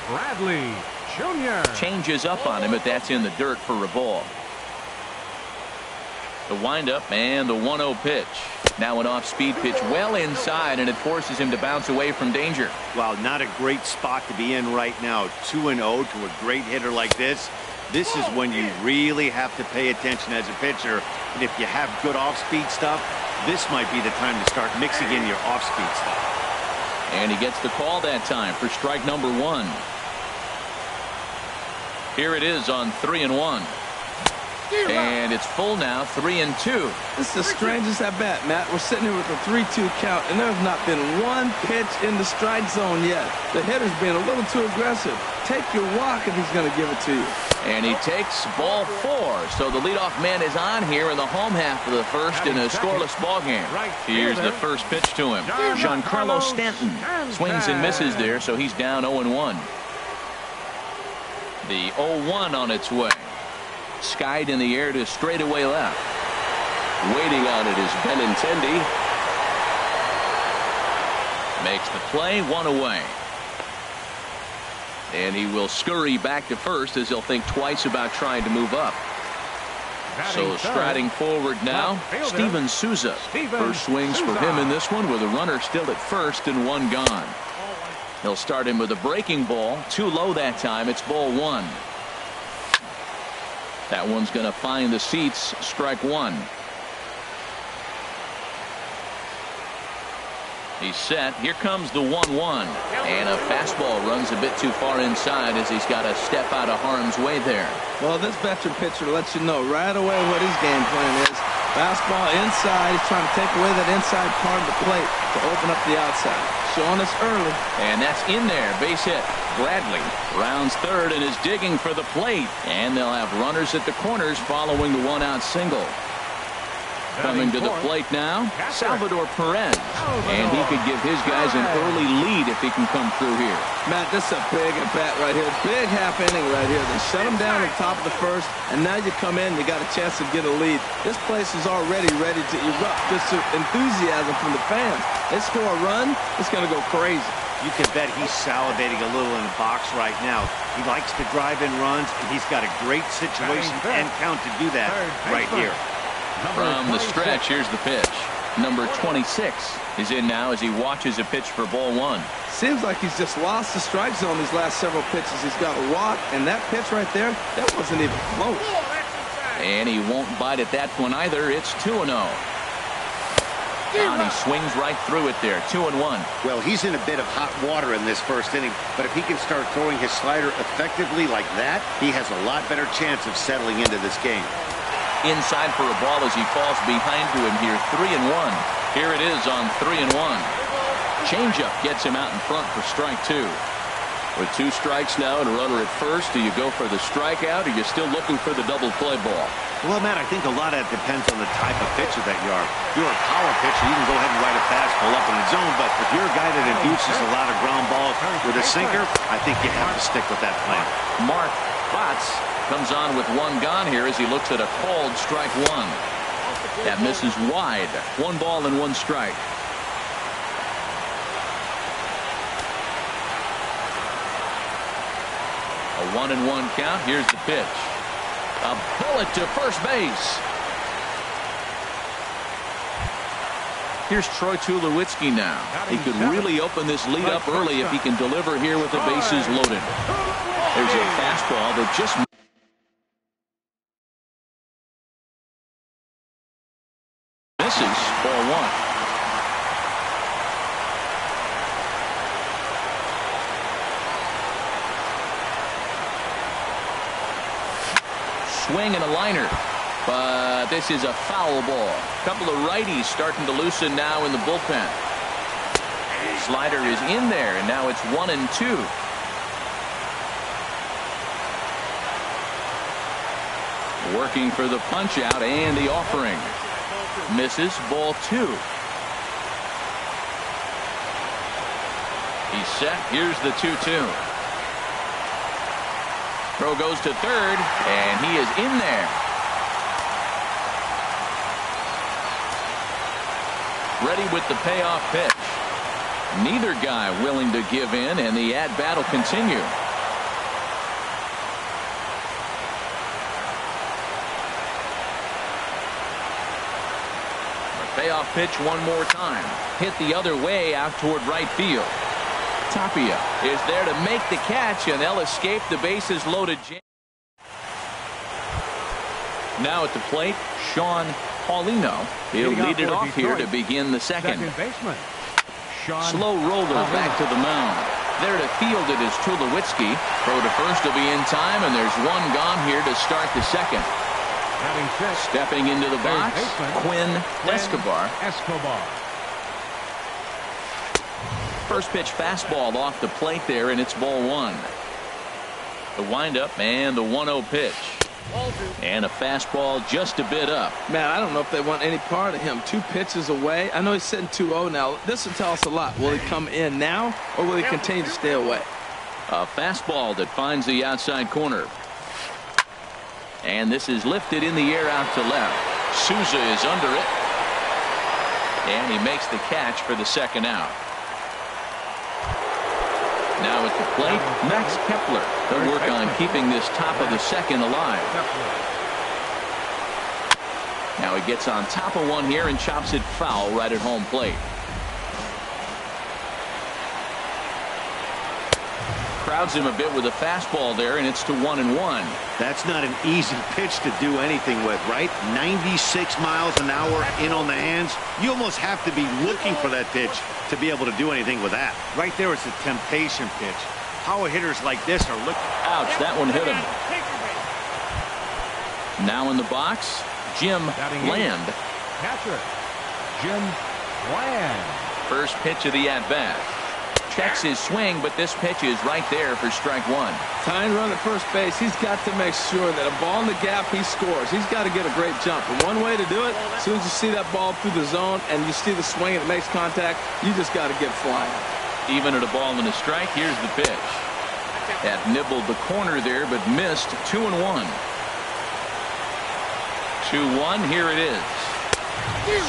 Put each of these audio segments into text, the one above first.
Bradley Jr. Changes up on him, but that's in the dirt for a ball. The windup and the 1-0 pitch. Now an off-speed pitch well inside, and it forces him to bounce away from danger. Well, not a great spot to be in right now. 2-0 to a great hitter like this. This is when you really have to pay attention as a pitcher. And if you have good off-speed stuff, this might be the time to start mixing in your off-speed stuff. And he gets the call that time for strike number 1. Here it is on 3-1. And it's full now, 3-2. This is the strangest at bat, Matt. We're sitting here with a 3-2 count, and there's not been one pitch in the strike zone yet. The hitter's being a little too aggressive. Take your walk if he's going to give it to you. And he takes ball 4. So the leadoff man is on here in the home half of the first in a scoreless ball game. Here's the first pitch to him. Giancarlo Stanton swings and misses there, so he's down 0-1. The 0-1 on its way. Skied in the air to straightaway left. Waiting on it is Benintendi. Makes the play, 1 away. And he will scurry back to first as he'll think twice about trying to move up. So striding forward now, Steven Souza. First swings for him in this one with a runner still at first and 1 gone. He'll start him with a breaking ball. Too low that time. It's ball 1. That one's going to find the seats. Strike 1. He's set. Here comes the 1-1. And a fastball runs a bit too far inside as he's got to step out of harm's way there. Well, this veteran pitcher lets you know right away what his game plan is. Fastball inside. He's trying to take away that inside part of the plate to open up the outside. Showing us early. And that's in there. Base hit. Bradley rounds third and is digging for the plate. And they'll have runners at the corners following the 1-out single. Coming to the plate now, Salvador Perez. And he could give his guys an early lead if he can come through here. Matt, this is a big at-bat right here. Big half inning right here. They shut him down at the top of the first, and now you come in, you got a chance to get a lead. This place is already ready to erupt. Just enthusiasm from the fans. They score a run, it's going to go crazy. You can bet he's salivating a little in the box right now. He likes to drive in runs, and he's got a great situation and count to do that right here. From the stretch, here's the pitch. Number 26 is in now as he watches a pitch for ball 1. Seems like he's just lost the strike zone these last several pitches. He's got a walk, and that pitch right there, that wasn't even close. And he won't bite at that one either. It's 2-0. And he swings right through it there. 2-1. Well, he's in a bit of hot water in this first inning, but if he can start throwing his slider effectively like that, he has a lot better chance of settling into this game. Inside for a ball as he falls behind to him here. 3-1. Here it is on 3-1. Changeup gets him out in front for strike 2. With 2 strikes now and a runner at first, do you go for the strikeout or are you still looking for the double play ball? Well, Matt, I think a lot of that depends on the type of pitcher that you are. If you're a power pitcher, you can go ahead and ride a fastball up in the zone, but if you're a guy that induces a lot of ground balls with a sinker, I think you have to stick with that plan. Mark Botts comes on with 1 gone here as he looks at a called strike 1. That misses wide. 1 ball and 1 strike. A 1-1 count. Here's the pitch. A bullet to first base. Here's Troy Tulowitzki now. He could really open this lead up early if he can deliver here with the bases loaded. There's a fastball that just misses. Ball 1. Swing and a liner, but this is a foul ball. A couple of righties starting to loosen now in the bullpen. Slider is in there, and now it's 1-2. Working for the punch out and the offering. Misses. Ball 2. He's set. Here's the 2-2. Throw goes to third, and he is in there. Ready with the payoff pitch. Neither guy willing to give in, and the at-bat will continue. Payoff pitch one more time. Hit the other way out toward right field. Tapia is there to make the catch, and they'll escape the bases loaded. Now at the plate, Sean Paulino. He'll lead it off here to begin the second. Slow roller back to the mound. There to field it is Tulowitzki. Throw to first will be in time, and there's one gone here to start the second. Stepping into the box, Quinn Escobar. First pitch fastball off the plate there, and it's ball one. The windup and the 1-0 pitch. And a fastball just a bit up. Man, I don't know if they want any part of him. 2 pitches away. I know he's sitting 2-0 now. This will tell us a lot. Will he come in now, or will he continue to stay away? A fastball that finds the outside corner. And this is lifted in the air out to left. Souza is under it. And he makes the catch for the second out. Now at the plate, Max Kepler. They'll work on keeping this top of the second alive. Now he gets on top of one here and chops it foul right at home plate. Crowds him a bit with a fastball there, and it's to 1-1. That's not an easy pitch to do anything with, right? 96 miles an hour in on the hands. You almost have to be looking for that pitch to be able to do anything with that. Right there is a temptation pitch. Power hitters like this are looking. Ouch, that one hit him. Now in the box, Jim Land. Catcher, Jim Land. First pitch of the at-bat. Checks his swing, but this pitch is right there for strike one. Tying run at first base, he's got to make sure that a ball in the gap, he scores. He's got to get a great jump. And one way to do it, as soon as you see that ball through the zone and you see the swing and it makes contact, you just got to get flying. Even at a ball and a strike, here's the pitch. That nibbled the corner there, but missed. 2-1. 2-1, here it is.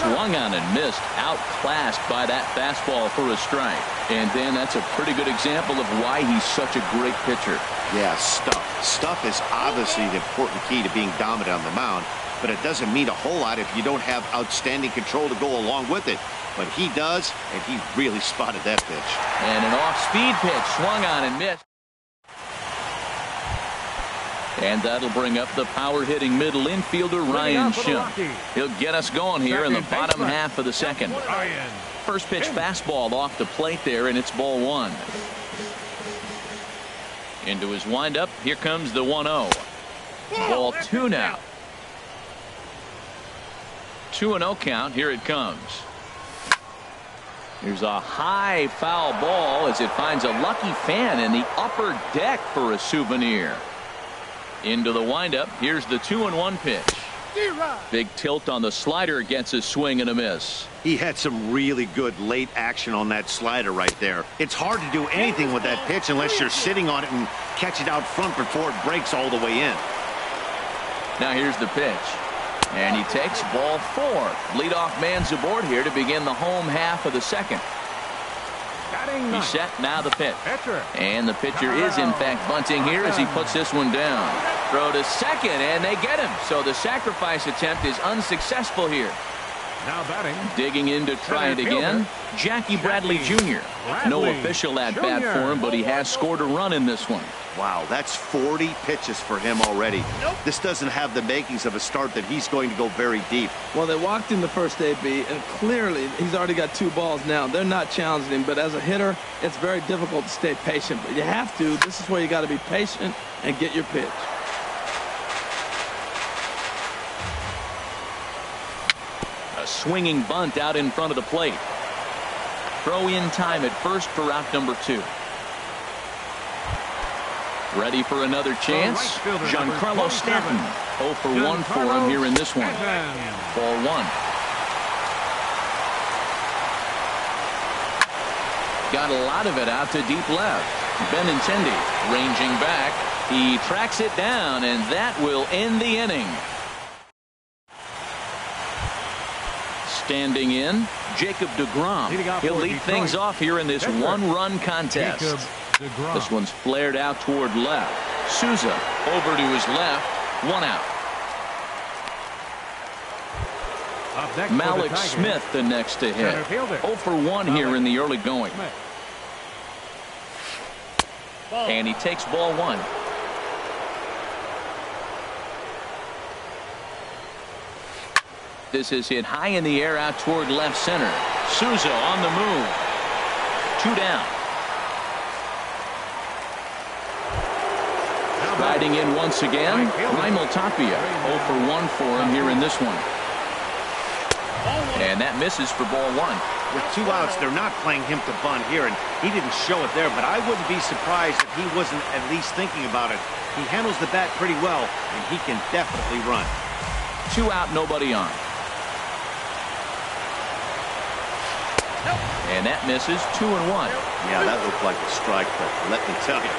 Swung on and missed, outclassed by that fastball for a strike. And then that's a pretty good example of why he's such a great pitcher. Yeah, stuff. Stuff is obviously the important key to being dominant on the mound, but it doesn't mean a whole lot if you don't have outstanding control to go along with it. But he does, and he really spotted that pitch. And an off-speed pitch, swung on and missed. And that'll bring up the power-hitting middle infielder, Ryan Shim. He'll get us going here in the bottom half of the second. First pitch fastball off the plate there, and it's ball one. Into his windup, here comes the 1-0. Ball two now. 2-0 count, here it comes. Here's a high foul ball as it finds a lucky fan in the upper deck for a souvenir. Into the windup. Here's the 2-1 pitch. Big tilt on the slider, gets a swing and a miss. He had some really good late action on that slider right there. It's hard to do anything with that pitch unless you're sitting on it and catch it out front before it breaks all the way in. Now here's the pitch. And he takes ball four. Leadoff man's aboard here to begin the home half of the second. He's set, now the pitch. And the pitcher is in fact bunting here as he puts this one down. Throw to second, and they get him. So the sacrifice attempt is unsuccessful here. Now batting. Digging in to try it again, Jackie Bradley Jr. No official at-bat for him, but he has scored a run in this one. Wow, that's 40 pitches for him already. This doesn't have the makings of a start that he's going to go very deep. Well, they walked in the first AB, and clearly he's already got 2 balls now. They're not challenging him, but as a hitter, it's very difficult to stay patient. But you have to. This is where you got to be patient and get your pitch. A swinging bunt out in front of the plate. Throw in time at first for out number 2. Ready for another chance. Giancarlo Stanton. 0 for 1 for him here in this one. Ball 1. Got a lot of it out to deep left. Benintendi ranging back. He tracks it down, and that will end the inning. Standing in, Jacob deGrom. He'll lead things off here in this one-run contest. This one's flared out toward left. Souza over to his left. 1 out. Up next Malik Smith the next to hit. 0 for 1 here in the early going. And he takes ball 1. This is hit high in the air out toward left center. Souza on the move. 2 down. Riding in once again, Raimel Tapia. 0 for 1 for him here in this one. And that misses for ball 1. With 2 outs, they're not playing him to bunt here, and he didn't show it there, but I wouldn't be surprised if he wasn't at least thinking about it. He handles the bat pretty well, and he can definitely run. 2 out, nobody on. And that misses. 2-1. Yeah, that looked like a strike, but let me tell you,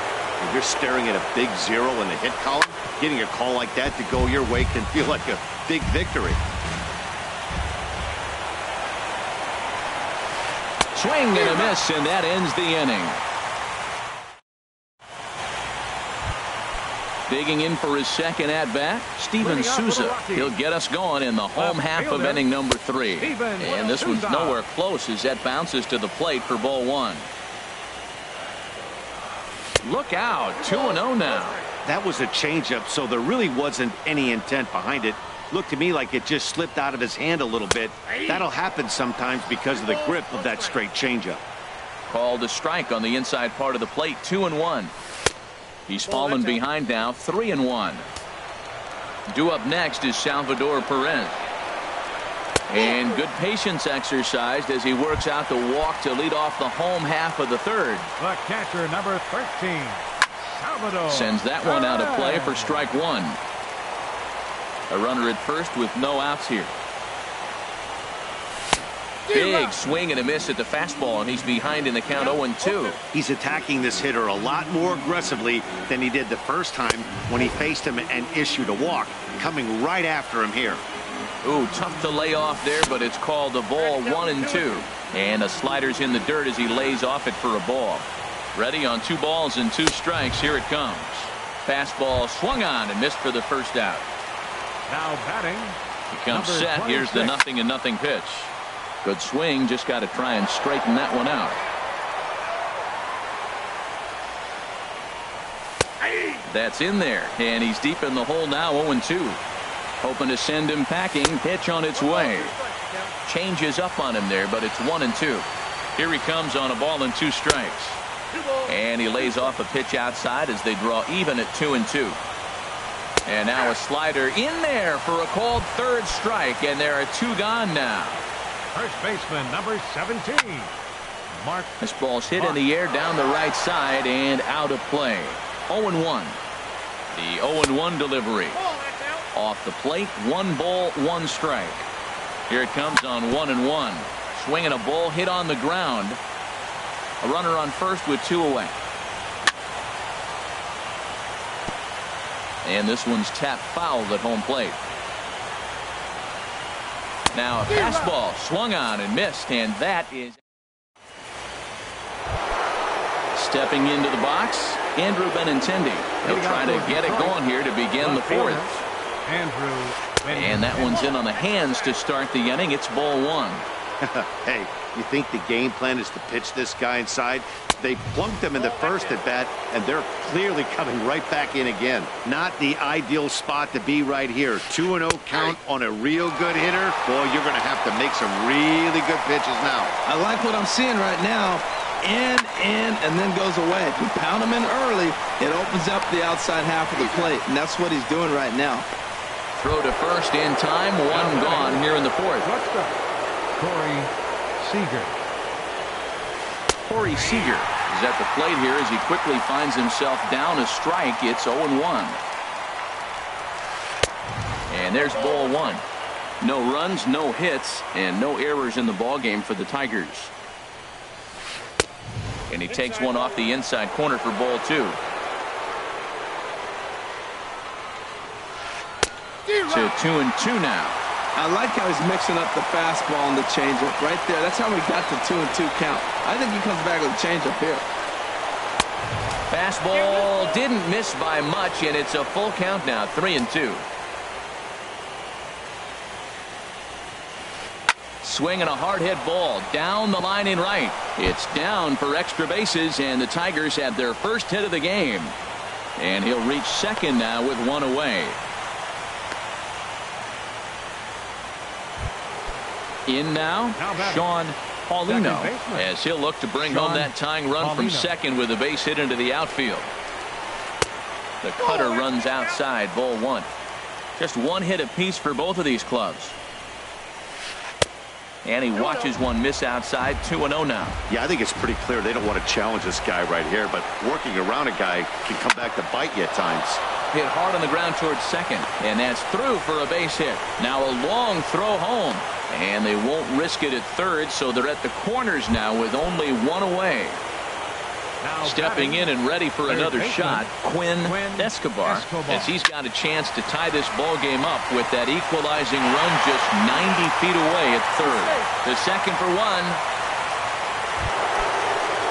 if you're staring at a big 0 in the hit column, getting a call like that to go your way can feel like a big victory. Swing and a miss, and that ends the inning. Digging in for his second at-bat, Steven Souza. He'll get us going in the home half of inning number 3. And this one's nowhere close as that bounces to the plate for ball 1. Look out, 2-0 now. That was a changeup, so there really wasn't any intent behind it. Looked to me like it just slipped out of his hand a little bit. That'll happen sometimes because of the grip of that straight changeup. Called a strike on the inside part of the plate. 2-1. He's fallen behind now. 3-1. Due up next is Salvador Perez. And good patience exercised as he works out the walk to lead off the home half of the 3rd. The catcher, number 13, Salvador. Sends that one out of play for strike 1. A runner at first with no outs here. Big swing and a miss at the fastball, and he's behind in the count 0-2. He's attacking this hitter a lot more aggressively than he did the first time when he faced him and issued a walk. Coming right after him here. Ooh, tough to lay off there, but it's called a ball. 1-2. And the slider's in the dirt as he lays off it for a ball. Ready on 2 balls and 2 strikes. Here it comes. Fastball swung on and missed for the first out. Now batting. He comes set. Here's the 0-0 pitch. Good swing. Just got to try and straighten that one out. That's in there. And he's deep in the hole now. 0-2. Hoping to send him packing. Pitch on its way. Changes up on him there, but it's 1-2. Here he comes on a ball and 2 strikes. And he lays off a pitch outside as they draw even at 2-2. And now a slider in there for a called 3rd strike, and there are 2 gone now. First baseman, number 17, Mark. This ball's hit in the air down the right side and out of play. 0-1. The 0-1 delivery. Off the plate, 1 ball, 1 strike. Here it comes on 1-1. Swinging a ball hit on the ground. A runner on first with 2 away. And this one's tapped foul at home plate. Now a fastball swung on and missed, and that is stepping into the box, Andrew Benintendi. He'll try to get it going here to begin the 4th. And that one's in on the hands to start the inning. It's ball 1. Hey, you think the game plan is to pitch this guy inside? They plunked him in the first at bat, and they're clearly coming right back in again. Not the ideal spot to be right here. 2-0 count on a real good hitter. Boy, you're going to have to make some really good pitches now. I like what I'm seeing right now. In, and then goes away. If you pound him in early, it opens up the outside half of the plate, and that's what he's doing right now. Throw to first in time. 1 gone here in the 4th. Corey Seager. Corey Seager is at the plate here as he quickly finds himself down a strike. It's 0-1. And there's ball 1. No runs, no hits, and no errors in the ballgame for the Tigers. And he takes one off the inside corner for ball 2. To 2-2 now. I like how he's mixing up the fastball and the changeup right there. That's how we got the 2-2 count. I think he comes back with a changeup here. Fastball didn't miss by much, and it's a full count now. 3-2. swing and a hard hit ball down the line in right. It's down for extra bases, and the Tigers have their first hit of the game. And he'll reach second now with one away. In now, Sean Paulino, as he'll look to bring home that tying run from second with a base hit into the outfield. The cutter runs outside, ball one. Just one hit apiece for both of these clubs. And he watches one miss outside. 2-0 now. Yeah, I think it's pretty clear they don't want to challenge this guy right here, but working around a guy can come back to bite you at times. Hit hard on the ground towards second, and that's through for a base hit. Now a long throw home, and they won't risk it at third, so they're at the corners now with only one away. Stepping in and ready for another shot, Quinn Escobar, as he's got a chance to tie this ball game up with that equalizing run just 90 feet away at third. The second for one.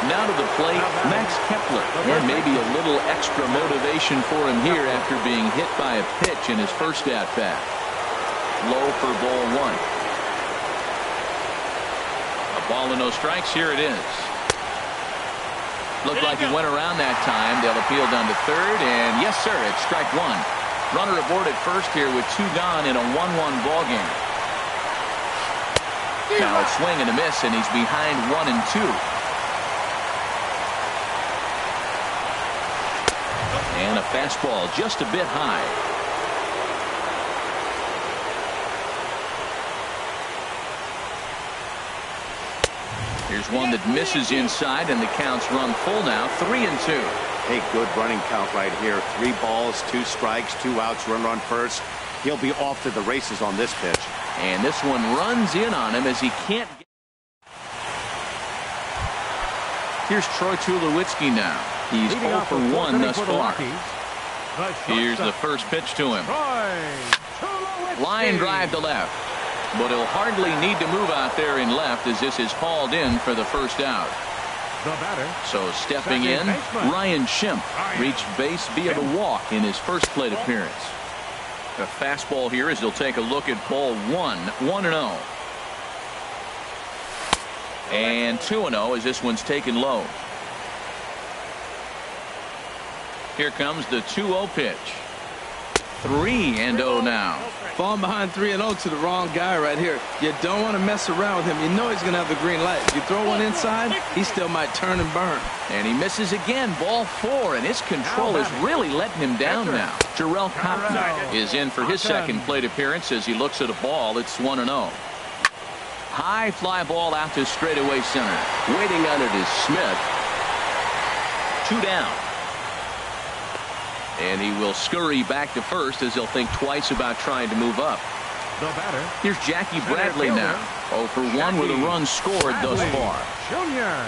Now to the plate, Max Kepler, and maybe a little extra motivation for him here after being hit by a pitch in his first at-bat. Low for ball one. A ball and no strikes. Here it is. Looked like he went around that time. They'll appeal down to third, and yes, sir, it's strike one. Runner aboard at first here with two gone in a 1-1 ball game. Now a swing and a miss, and he's behind 1 and 2. And a fastball just a bit high. Here's one that misses inside, and the counts run full now. 3 and 2. Hey, good running count right here. 3 balls, 2 strikes, 2 outs, runner on first. He'll be off to the races on this pitch. And this one runs in on him as he can't get. Here's Troy Tulowitzki now. He's 0 for 1 thus far. Here's the first pitch to him. Line drive to left. But he'll hardly need to move out there in left as this is hauled in for the first out. So stepping in, Ryan Schimpf reached base via the walk in his first plate appearance. A fastball here as he'll take a look at ball 1, 1-0. And 2-0 as this one's taken low. Here comes the 2-0 pitch. 3-0 now. Falling behind 3-0 to the wrong guy right here. You don't want to mess around with him. You know he's going to have the green light. If you throw one inside, he still might turn and burn. And he misses again. Ball 4, and his control is really letting him down now. Jarrell Copton is in for his second plate appearance as he looks at a ball. It's 1-0. High fly ball out to straightaway center. Waiting on it is Smith. 2 down. And he will scurry back to first as he'll think twice about trying to move up. Here's Jackie Bradley now. 0 for 1 with a run scored thus far.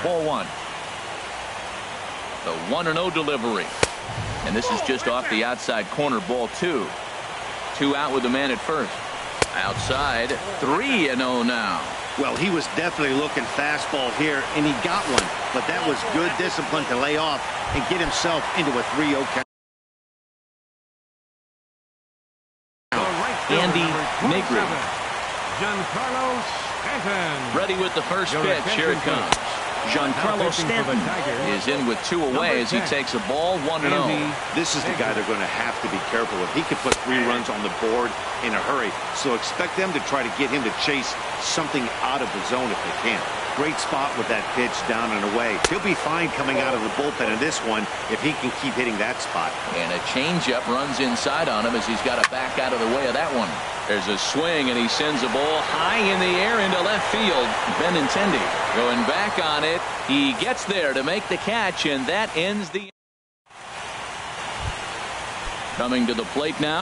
Ball 1. The 1-0 delivery. And this is just off the outside corner. Ball 2. 2 out with the man at first. Outside. 3-0 now. Well, he was definitely looking fastball here, and he got one. But that was good discipline to lay off and get himself into a 3-0 count. Andy Negri. Ready with the first pitch. Here it comes. Giancarlo Stanton is in with 2 away as he takes a ball 1-0. This is the guy they're going to have to be careful with. He could put 3 runs on the board in a hurry. So expect them to try to get him to chase something out of the zone if they can. Great spot with that pitch down and away. He'll be fine coming out of the bullpen in this one if he can keep hitting that spot. And a changeup runs inside on him as he's got to back out of the way of that one. There's a swing, and he sends a ball high in the air into left field. Benintendi going back on it. He gets there to make the catch, and that ends the. Coming to the plate now.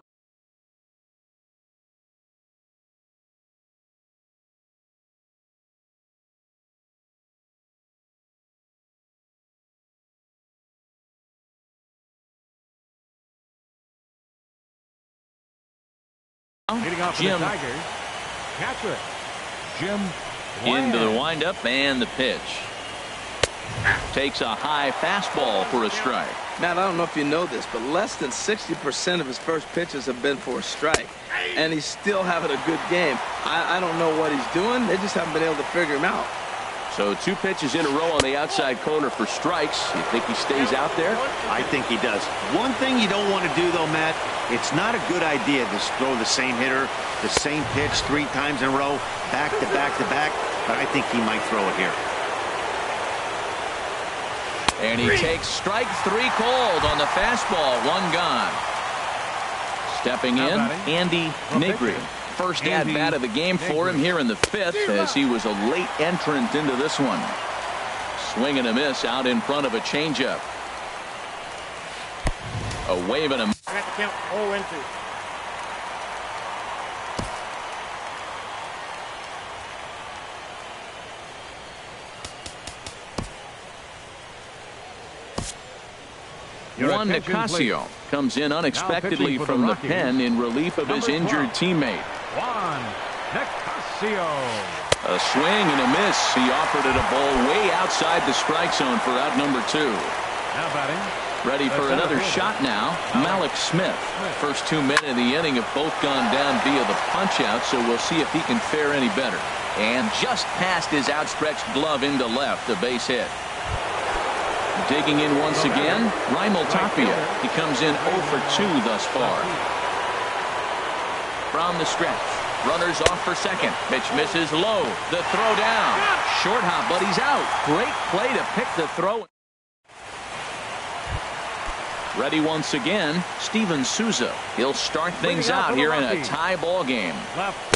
Jim into the windup and the pitch. Takes a high fastball for a strike. Matt, I don't know if you know this, but less than 60% of his first pitches have been for a strike. And he's still having a good game. I don't know what he's doing. They just haven't been able to figure him out. So 2 pitches in a row on the outside corner for strikes. You think he stays out there? I think he does. One thing you don't want to do, though, Matt, it's not a good idea to throw the same hitter, the same pitch 3 times in a row, back to back to back, but I think he might throw it here. And he takes strike 3 called on the fastball. 1 gone. Stepping in, Andy Negri. First at-bat of the game for him here in the 5th as he was a late entrant into this one. Swing and a miss out in front of a changeup. A wave and a... I got the count 0-2. Juan Nicasio comes in unexpectedly from the pen in relief of his injured teammate. Juan Nicasio. A swing and a miss. He offered it a ball way outside the strike zone for out number 2. Now batting. Ready for another shot now, Malik Smith. First 2 men in the inning have both gone down via the punch-out, so we'll see if he can fare any better. And just past his outstretched glove into left, a base hit. Digging in once again, Raimel Tapia. He comes in 0 for 2 thus far. From the stretch, runners off for second. Pitch misses low. The throw down. Short hop, but he's out. Great play to pick the throw. Ready once again, Steven Souza. He'll start things out here in a tie ball game.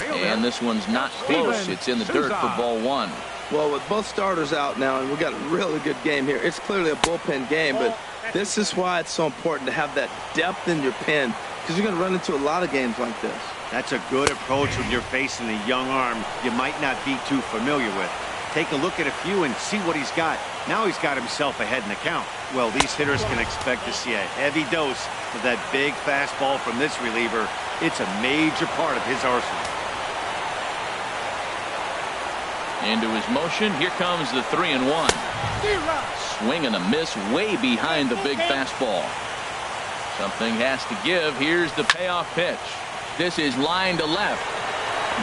And this one's not close. It's in the dirt for ball 1. Well, with both starters out now, and we've got a really good game here, it's clearly a bullpen game, but this is why it's so important to have that depth in your pen, because you're going to run into a lot of games like this. That's a good approach when you're facing a young arm you might not be too familiar with. Take a look at a few and see what he's got. Now he's got himself ahead in the count. Well, these hitters can expect to see a heavy dose of that big fastball from this reliever. It's a major part of his arsenal. Into his motion, here comes the 3-1. Swing and a miss way behind the big fastball. Something has to give. Here's the payoff pitch. This is line to left.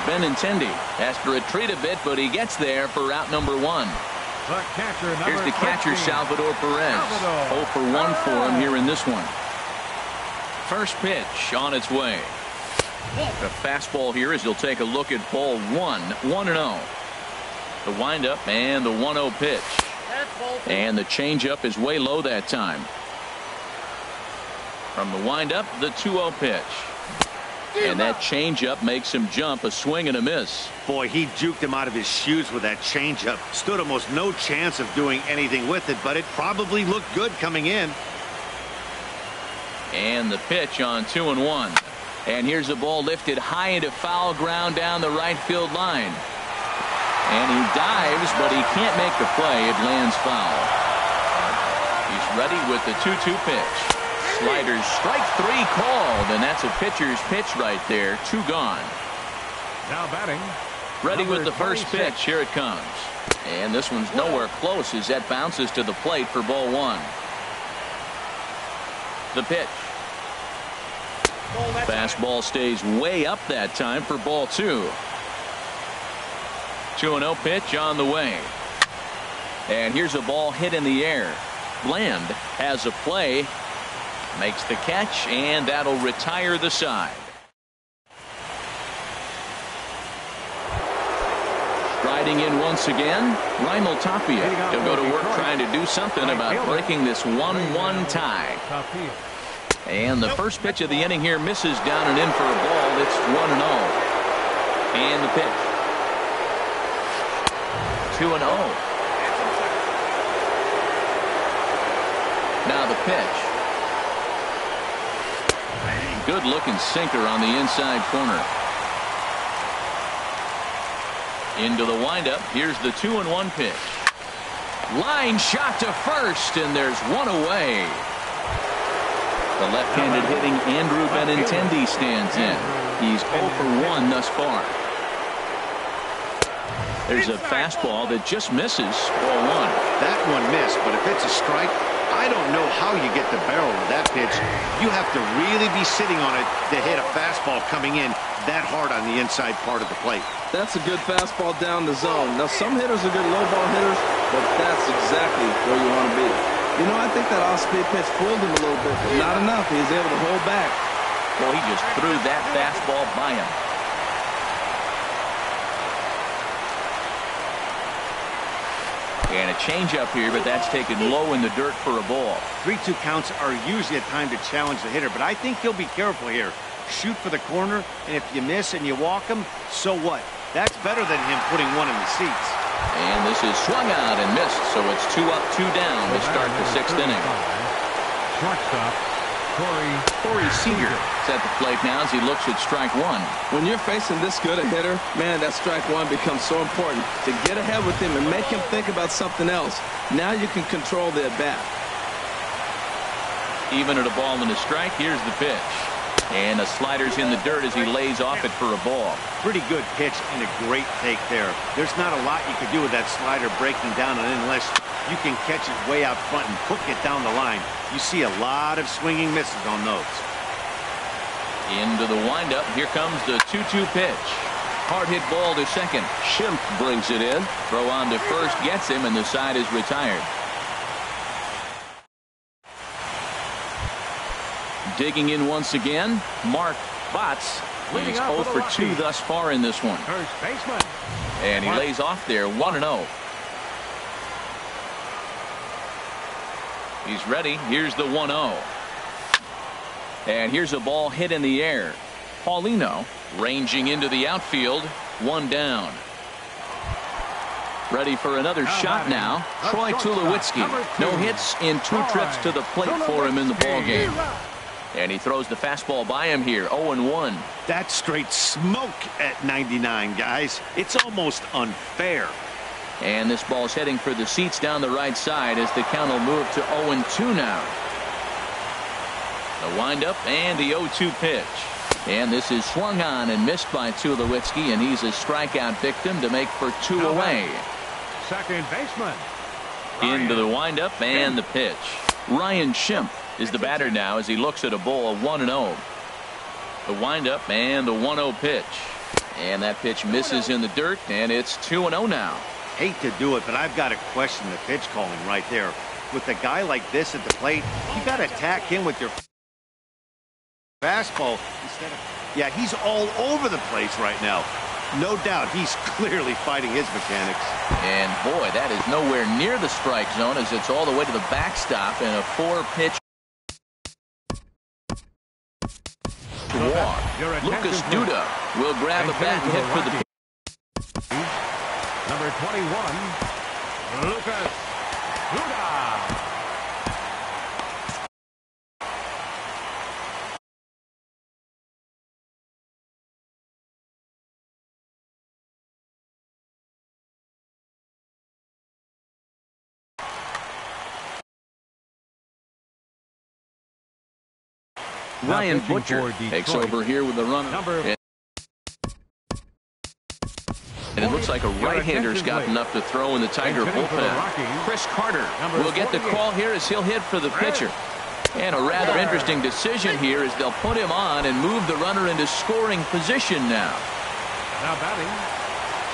Benintendi has to retreat a bit, but he gets there for out number 1. Here's the catcher, Salvador Perez. 0 for 1 for him here in this one. First pitch on its way. The fastball here as he'll take a look at ball 1. 1-0. The windup and the 1-0 pitch. And the changeup is way low that time. From the windup, the 2-0 pitch. And that changeup makes him jump. A swing and a miss. Boy, he juked him out of his shoes with that changeup. Stood almost no chance of doing anything with it, but it probably looked good coming in. And the pitch on 2-1. And here's the ball lifted high into foul ground down the right field line. And he dives, but he can't make the play. It lands foul. He's ready with the 2-2 pitch. Sliders, strike 3 called, and that's a pitcher's pitch right there. 2 gone. Now batting. Ready with the first pitch. Here it comes. And this one's nowhere close as that bounces to the plate for ball 1. The pitch. Fastball stays way up that time for ball 2. 2-0 pitch on the way. And here's a ball hit in the air. Bland has a play. Makes the catch, and that'll retire the side. Striding in once again, Raimel Tapia. He'll go to work trying to do something about breaking this 1-1 tie. And the first pitch of the inning here misses down and in for a ball. It's 1-0. And the pitch. 2-0. Now the pitch. Good looking sinker on the inside corner. Into the windup. Here's the 2-1 pitch. Line shot to first, and there's one away. The left-handed hitting Andrew Benintendi stands in. He's 0 for 1 thus far. There's a fastball that just misses ball 1. That one missed, but if it's a strike, I don't know how you get the barrel of that pitch. You have to really be sitting on it to hit a fastball coming in that hard on the inside part of the plate. That's a good fastball down the zone. Now, some hitters are good low ball hitters, but that's exactly where you want to be. You know, I think that off-speed pitch fooled him a little bit, but not enough. He was able to hold back. Well, he just threw that fastball by him. And a changeup here, but that's taken low in the dirt for a ball. 3-2 counts are usually a time to challenge the hitter, but I think he'll be careful here. Shoot for the corner, and if you miss and you walk him, so what? That's better than him putting one in the seats. And this is swung out and missed, so it's 2 up, 2 down to start the 6th inning. Shortstop, Corey Seager is at the plate now as he looks at strike one. When you're facing this good a hitter, man, that strike one becomes so important to get ahead with him and make him think about something else. Now you can control the at-bat. Even at a ball and a strike, here's the pitch. And the slider's in the dirt as he lays off it for a ball. Pretty good pitch and a great take there. There's not a lot you can do with that slider breaking down unless you can catch it way out front and hook it down the line. You see a lot of swinging misses on those. Into the windup. Here comes the 2-2 pitch. Hard hit ball to second. Schimpf brings it in. Throw on to first gets him, and the side is retired. Digging in once again, Mark Botts. He's 0 for 2 thus far in this one. first baseman. And he lays off there 1-0. He's ready. Here's the 1-0. And here's a ball hit in the air. Paulino ranging into the outfield. 1 down. Ready for another shot now. Troy Tulowitzki. No hits in 2 trips to the plate for him in the ballgame. And he throws the fastball by him here. 0-1. That's straight smoke at 99, guys. It's almost unfair. And this ball's heading for the seats down the right side as the count will move to 0-2 now. The windup and the 0-2 pitch. And this is swung on and missed by Tulowitzki, and he's a strikeout victim to make for 2 away. Second baseman. Into the windup and the pitch. Ryan Schimpf is the batter now as he looks at a ball 1-0. The windup and the 1-0 pitch. And that pitch misses in the dirt, and it's 2-0 now. Hate to do it, but I've got to question the pitch calling right there. With a guy like this at the plate, you got to attack him with your fastball instead of... Yeah, he's all over the place right now. No doubt he's clearly fighting his mechanics. And boy, that is nowhere near the strike zone as it's all the way to the backstop in a 4-pitch walk. Lucas Duda will grab a bat and hit for the number 21, Lucas Duda. Ryan Butcher takes over here with the runner. And it looks like a right-hander's got enough to throw in the Tiger bullpen. Chris Carter will get the call here as he'll hit for the pitcher. And a rather interesting decision here as they'll put him on and move the runner into scoring position now. Now batting,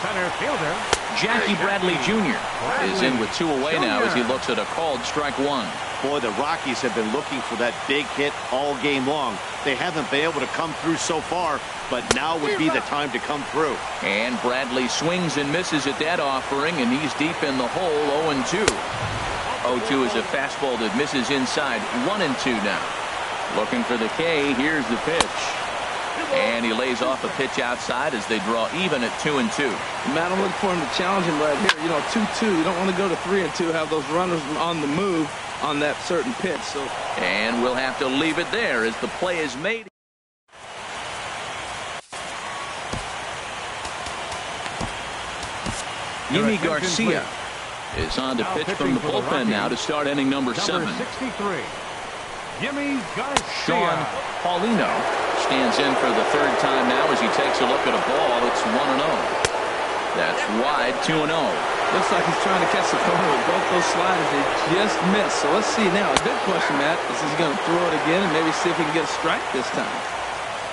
center fielder Jackie Bradley Jr. is in with 2 away now as he looks at a called strike 1. Boy, the Rockies have been looking for that big hit all game long. They haven't been able to come through so far, but now would be the time to come through. And Bradley swings and misses at that offering, and he's deep in the hole, 0-2. 0-2 is a fastball that misses inside, 1-2 now. Looking for the K, here's the pitch. And he lays off a pitch outside as they draw even at 2-2. Matt, I'm looking for him to challenge him right here. You know, 2-2. You don't want to go to 3-2, have those runners on the move on that certain pitch. And we'll have to leave it there as the play is made. Yimi Garcia is on to pitch from the bullpen now to start inning number 7. 63. Yimi Garcia. Sean Paulino stands in for the 3rd time now as he takes a look at a ball. It's 1-0. That's wide, 2-0. Looks like he's trying to catch the corner with both those sliders. They just missed. So let's see now. A good question, Matt, is he's going to throw it again and maybe see if he can get a strike this time.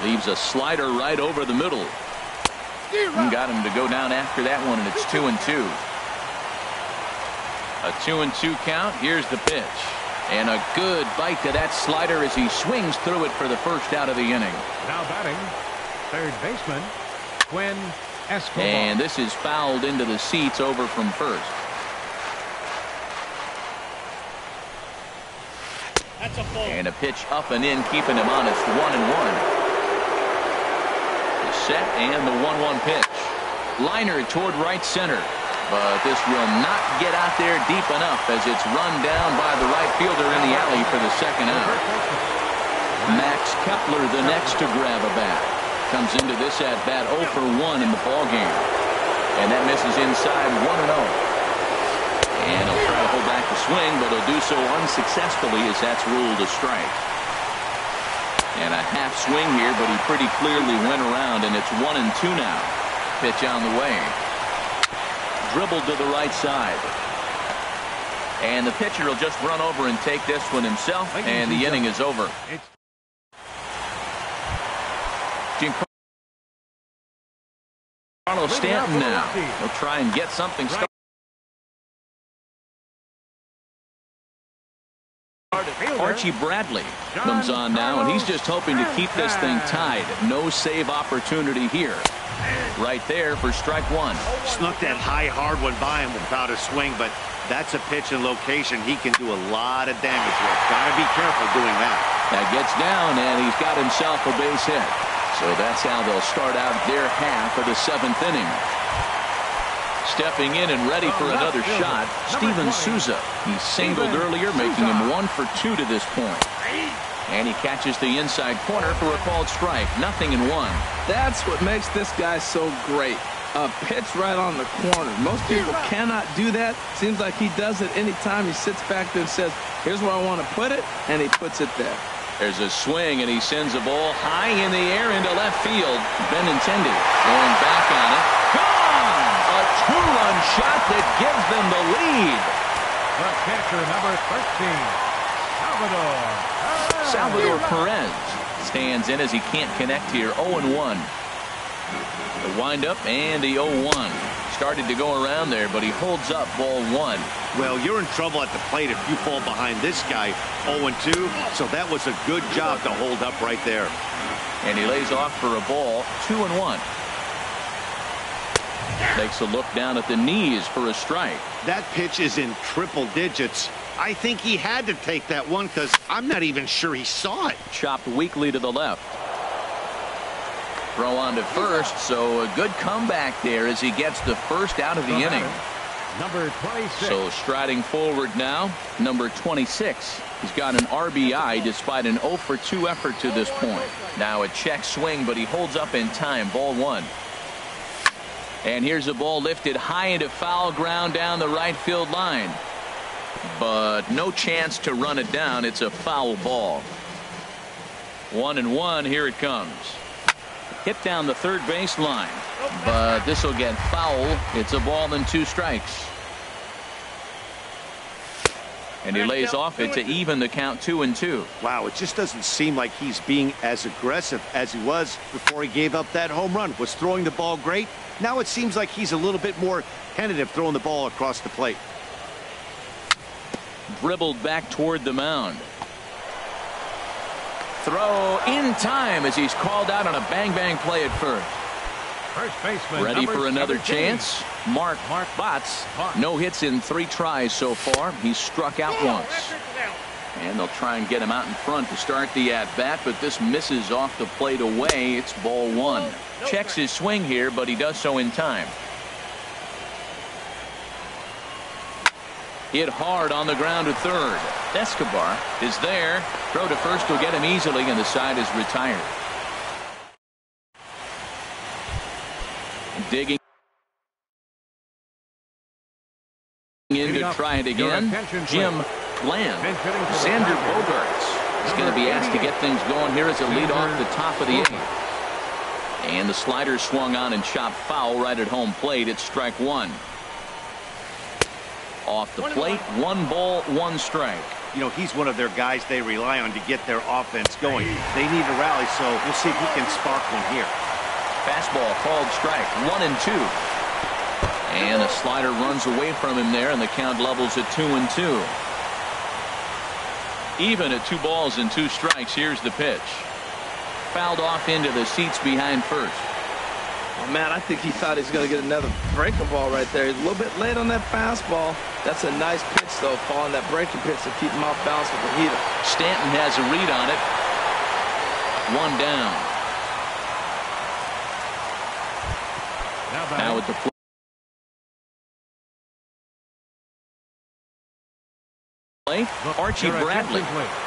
Leaves a slider right over the middle. And got him to go down after that one, and it's 2-2. A 2-2 count. Here's the pitch. And a good bite to that slider as he swings through it for the first out of the inning. Now batting, third baseman, Quinn Escobar. And this is fouled into the seats over from first. That's a ball. And a pitch up and in, keeping him on. It's 1-1. The set and the 1-1 pitch. Liner toward right center. But this will not get out there deep enough as it's run down by the right fielder in the alley for the second out. Max Kepler the next to grab a bat. Comes into this at bat 0 for 1 in the ball game. And that misses inside 1-0. And he'll try to hold back the swing, but he'll do so unsuccessfully as that's ruled a strike. And a half swing here, but he pretty clearly went around, and it's 1-2 now. Pitch on the way. Dribbled to the right side. And the pitcher will just run over and take this one himself, and the inning is over. Giancarlo Stanton now. He'll try and get something started. Archie Bradley comes on now, and he's just hoping to keep this thing tied. No save opportunity here. Right there for strike one. Snuck that high, hard one by him without a swing, but that's a pitch and location he can do a lot of damage with. Got to be careful doing that. That gets down, and he's got himself a base hit. So that's how they'll start out their half of the seventh inning. Stepping in and ready for another shot, Steven Souza. He singled earlier, making him 1 for 2 to this point. And he catches the inside corner for a called strike. 0-1. That's what makes this guy so great. A pitch right on the corner. Most people cannot do that. Seems like he does it anytime he sits back there and says, here's where I want to put it, and he puts it there. There's a swing, and he sends a ball high in the air into left field. Benintendi going back on it. Gone! A two-run shot that gives them the lead. The catcher, number 13, Salvador Perez stands in as he can't connect here. 0-1. The windup and the 0-1. Started to go around there, but he holds up ball one. Well, you're in trouble at the plate if you fall behind this guy. 0-2, so that was a good job to hold up right there. And he lays off for a ball. 2-1. Takes a look down at the knees for a strike. That pitch is in triple digits. I think he had to take that one because I'm not even sure he saw it. Chopped weakly to the left. Throw on to first, so a good comeback there as he gets the first out of the inning. Number 26. So striding forward now, number 26. He's got an RBI despite an 0 for 2 effort to this point. Now a check swing, but he holds up in time. Ball one. And here's a ball lifted high into foul ground down the right field line. But no chance to run it down. It's a foul ball. 1-1. Here it comes. Hit down the third base line. But this will get foul. It's a ball and 2 strikes. And he lays off it to even the count 2-2. Wow, it just doesn't seem like he's being as aggressive as he was before he gave up that home run. Was throwing the ball great. Now it seems like he's a little bit more tentative throwing the ball across the plate. Dribbled back toward the mound. Throw in time as he's called out on a bang-bang play at first. First baseman. Ready for another 17. chance. Mark Botts. No hits in 3 tries so far. He's struck out once. And they'll try and get him out in front to start the at-bat, but this misses off the plate away. It's ball one. Checks his swing here, but he does so in time. Hit hard on the ground to third. Escobar is there. Throw to first will get him easily, and the side is retired. Digging in to try it again. Jim Bland. Xander Bogaerts is going to be asked to get things going here as a lead off the top of the 8th. And the slider swung on and chopped foul right at home plate. It's strike one. Off the plate, 1 ball, 1 strike. You know, he's one of their guys they rely on to get their offense going. They need a rally, so we'll see if he can spark one here. Fastball called strike, 1-2. And a slider runs away from him there, and the count levels at 2-2. Even at 2 balls and 2 strikes, here's the pitch. Fouled off into the seats behind first. Oh, man, I think he thought he was going to get another breaking ball right there. He's a little bit late on that fastball. That's a nice pitch, though, following that breaking pitch to keep him off balance with the heater. Stanton has a read on it. 1 down. Now at the plate. Archie Bradley,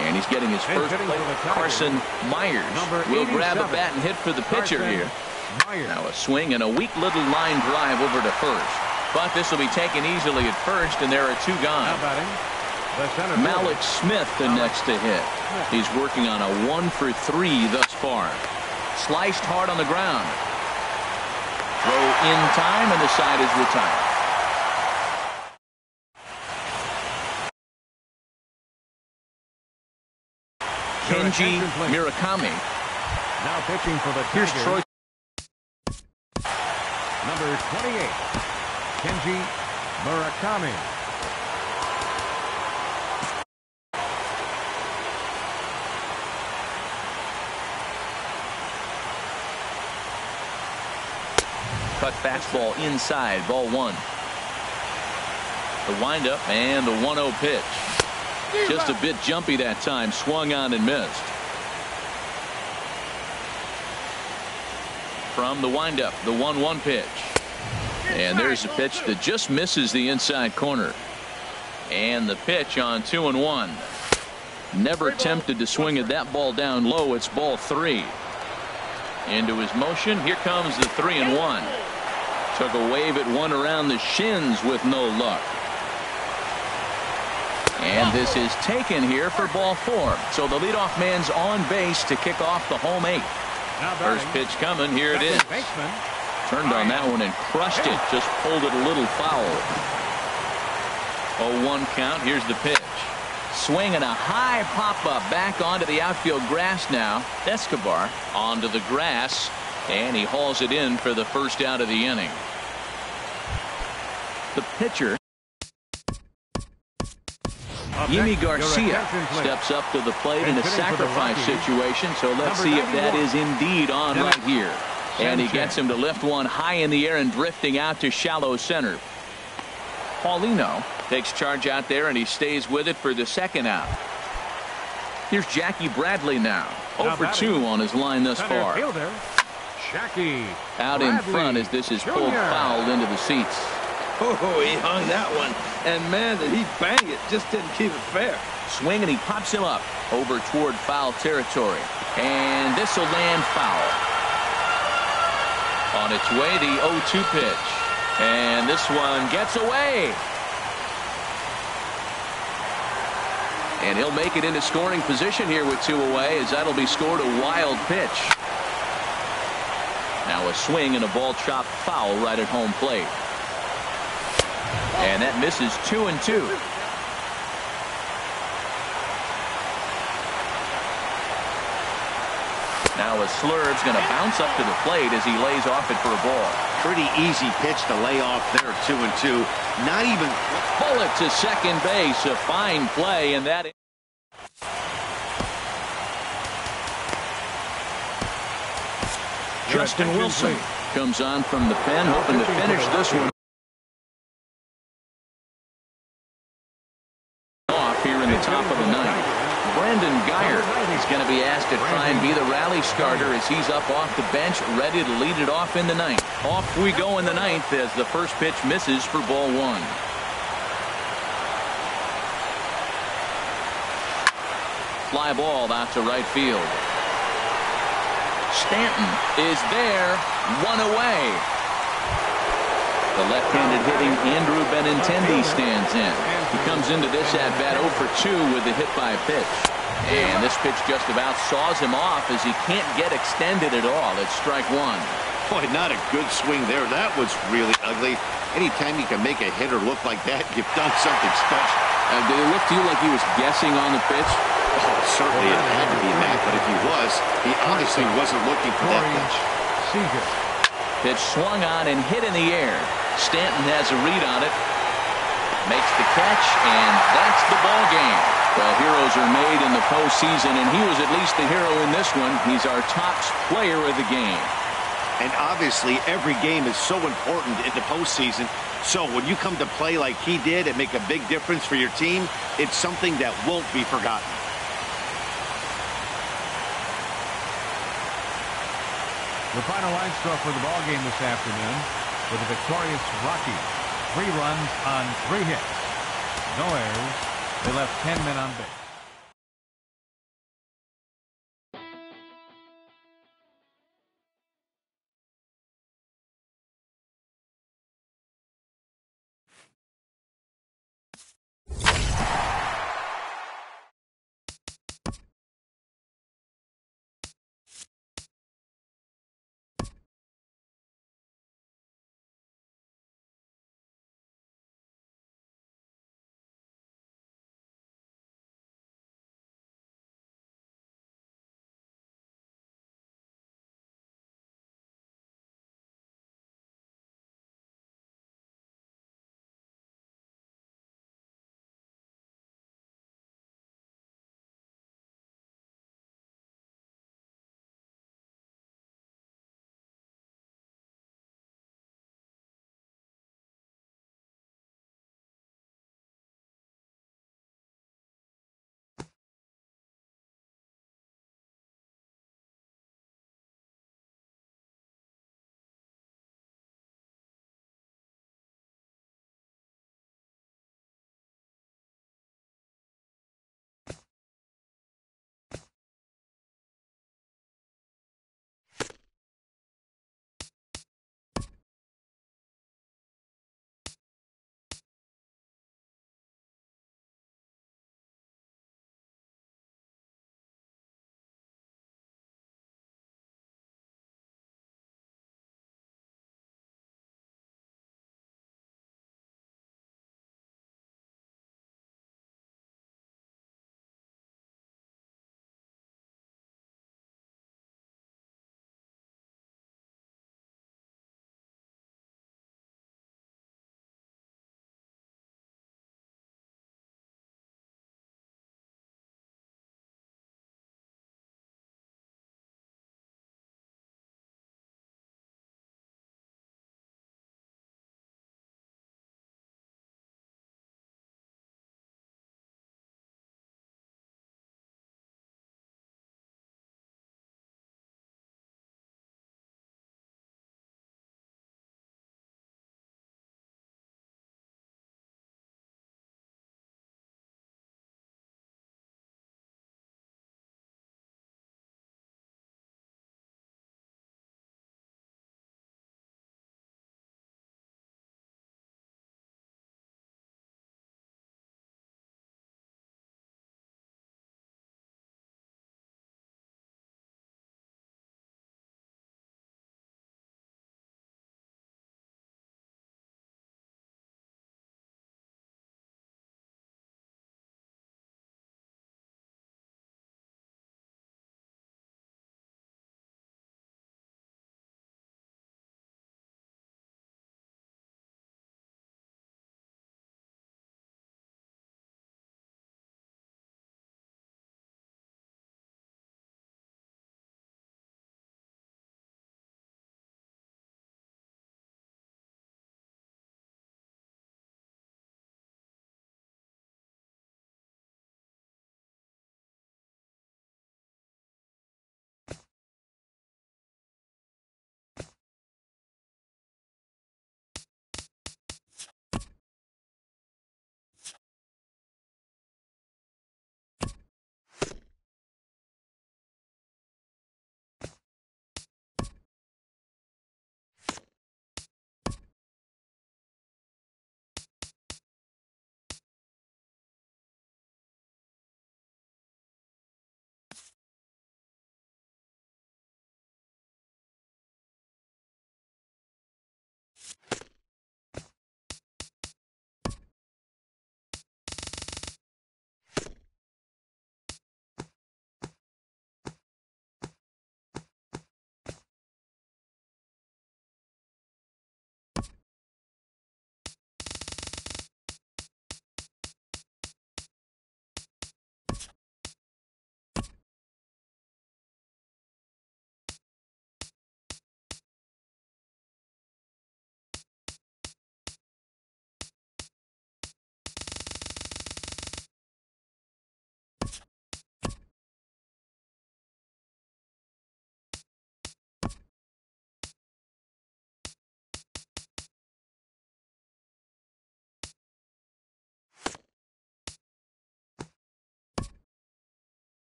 and he's getting his first play. Carson Myers will grab a bat and hit for the pitcher here. Now a swing and a weak little line drive over to first, but this will be taken easily at first, and there are 2 gone. Malik Smith the next to hit. He's working on a 1 for 3 thus far. Sliced hard on the ground. Throw in time, and the side is retired. Kenji Murakami. Now pitching for the Here's Troy. Number 28, Kenji Murakami. Cut fastball inside, ball 1. The windup and the 1-0 pitch. Just a bit jumpy that time, swung on and missed. From the windup, the 1-1 pitch. And there's a pitch that just misses the inside corner. And the pitch on 2-1. Never tempted to swing at that ball down low. It's ball 3. Into his motion. Here comes the 3-1. Took a wave at one around the shins with no luck. And this is taken here for ball 4. So the leadoff man's on base to kick off the home 8th. First pitch coming. Here it is. Turned on that one and crushed it. Just pulled it a little foul. 0-1 count. Here's the pitch. Swing and a high pop-up back onto the outfield grass now. Escobar onto the grass, and he hauls it in for the first out of the inning. The pitcher, Yimi Garcia, steps up to the plate in a sacrifice situation, so let's see if that is indeed on right here. And he gets him to lift one high in the air and drifting out to shallow center. Paulino takes charge out there, and he stays with it for the second out. Here's Jackie Bradley now. 0 for 2 on his line thus far. Out in front as this is pulled foul into the seats. Oh, he hung that one. And, man, did he bang it. Just didn't keep it fair. Swing, and he pops him up over toward foul territory. And this will land foul. On its way, the 0-2 pitch. And this one gets away. And he'll make it into scoring position here with 2 away, as that'll be scored a wild pitch. Now a swing and a ball chopped foul right at home plate. And that misses 2-2. Now a slurve's going to bounce up to the plate as he lays off it for a ball. Pretty easy pitch to lay off there, 2-2. Not even. Bullet to second base. A fine play, and that. Justin Wilson comes on from the pen, hoping to finish this one off here in the top of the 9th. Brandon Geyer is going to be asked to try and be the rally starter as he's up off the bench, ready to lead it off in the 9th. Off we go in the 9th as the first pitch misses for ball 1. Fly ball out to right field. Stanton is there, 1 away. The left-handed hitting Andrew Benintendi stands in. He comes into this at-bat 0 for 2 with the hit by pitch. And this pitch just about saws him off as he can't get extended at all. It's strike 1. Boy, not a good swing there. That was really ugly. Anytime you can make a hitter look like that, you've done something special. Did it look to you like he was guessing on the pitch? Oh, certainly it had to be that, but if he was, he obviously wasn't looking for that pitch. Pitch swung on and hit in the air. Stanton has a read on it. Makes the catch, and that's the ball game. Well, heroes are made in the postseason, and he was at least the hero in this one. He's our top player of the game. And obviously, every game is so important in the postseason. So when you come to play like he did and make a big difference for your team, it's something that won't be forgotten. The final line score for the ball game this afternoon with the victorious Rockies. 3 runs on 3 hits. No errors. They left 10 men on base.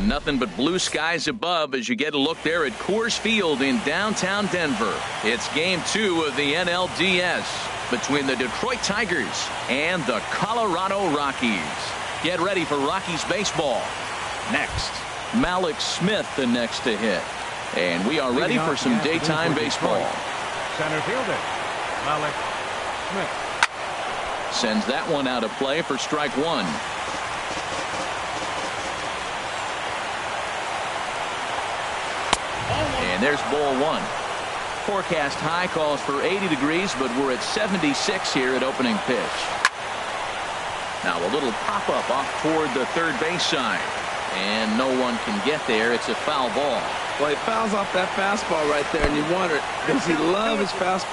Nothing but blue skies above as you get a look there at Coors Field in downtown Denver. It's game 2 of the NLDS between the Detroit Tigers and the Colorado Rockies. Get ready for Rockies baseball. Next, Malik Smith the next to hit. And we are ready for some daytime baseball. Center fielder, Malik Smith. Sends that one out of play for strike 1. And there's ball 1. Forecast high calls for 80 degrees, but we're at 76 here at opening pitch. Now a little pop-up off toward the third base side. And no one can get there. It's a foul ball. Well, he fouls off that fastball right there, and you wonder, does he love his fastball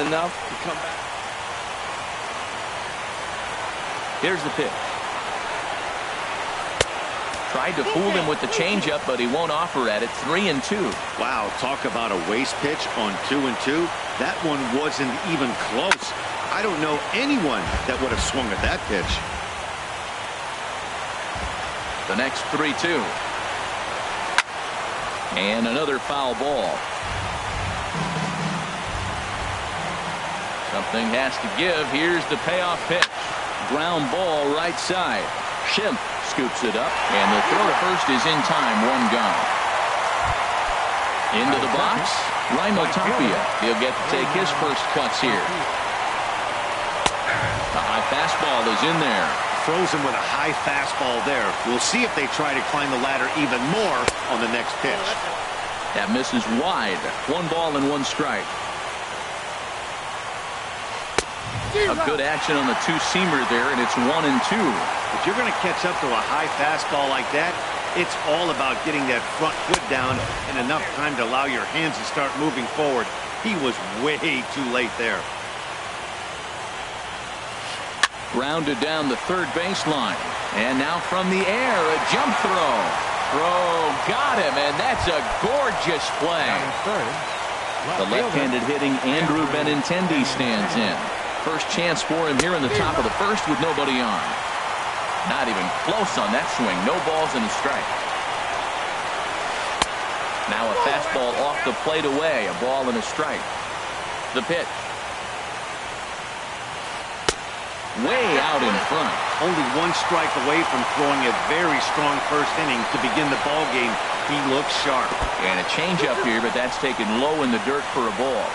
enough to come back? Here's the pitch. Tried to fool him with the changeup, but he won't offer at it. 3-2. Wow, talk about a waste pitch on 2-2. That one wasn't even close. I don't know anyone that would have swung at that pitch. The next 3-2. And another foul ball. Something has to give. Here's the payoff pitch. Ground ball right side. Schimpf scoops it up, and the throw to first is in time. 1 gone. Into the box, Raimel Tapia. He'll get to take his first cuts here. The high fastball is in there. Frozen with a high fastball there. We'll see if they try to climb the ladder even more on the next pitch. That misses wide. 1 ball and 1 strike. A good action on the two-seamer there, and it's 1-2. If you're going to catch up to a high fastball like that, it's all about getting that front foot down and enough time to allow your hands to start moving forward. He was way too late there. Grounded down the third baseline. And now from the air, a jump throw. Throw got him, and that's a gorgeous play. The left-handed hitting Andrew Benintendi stands in. First chance for him here in the top of the first with nobody on. Not even close on that swing. No balls and a strike. Now a fastball off the plate away. A ball and a strike. The pitch. Way out in front. Only 1 strike away from throwing a very strong first inning to begin the ball game. He looks sharp. And a changeup here, but that's taken low in the dirt for a ball.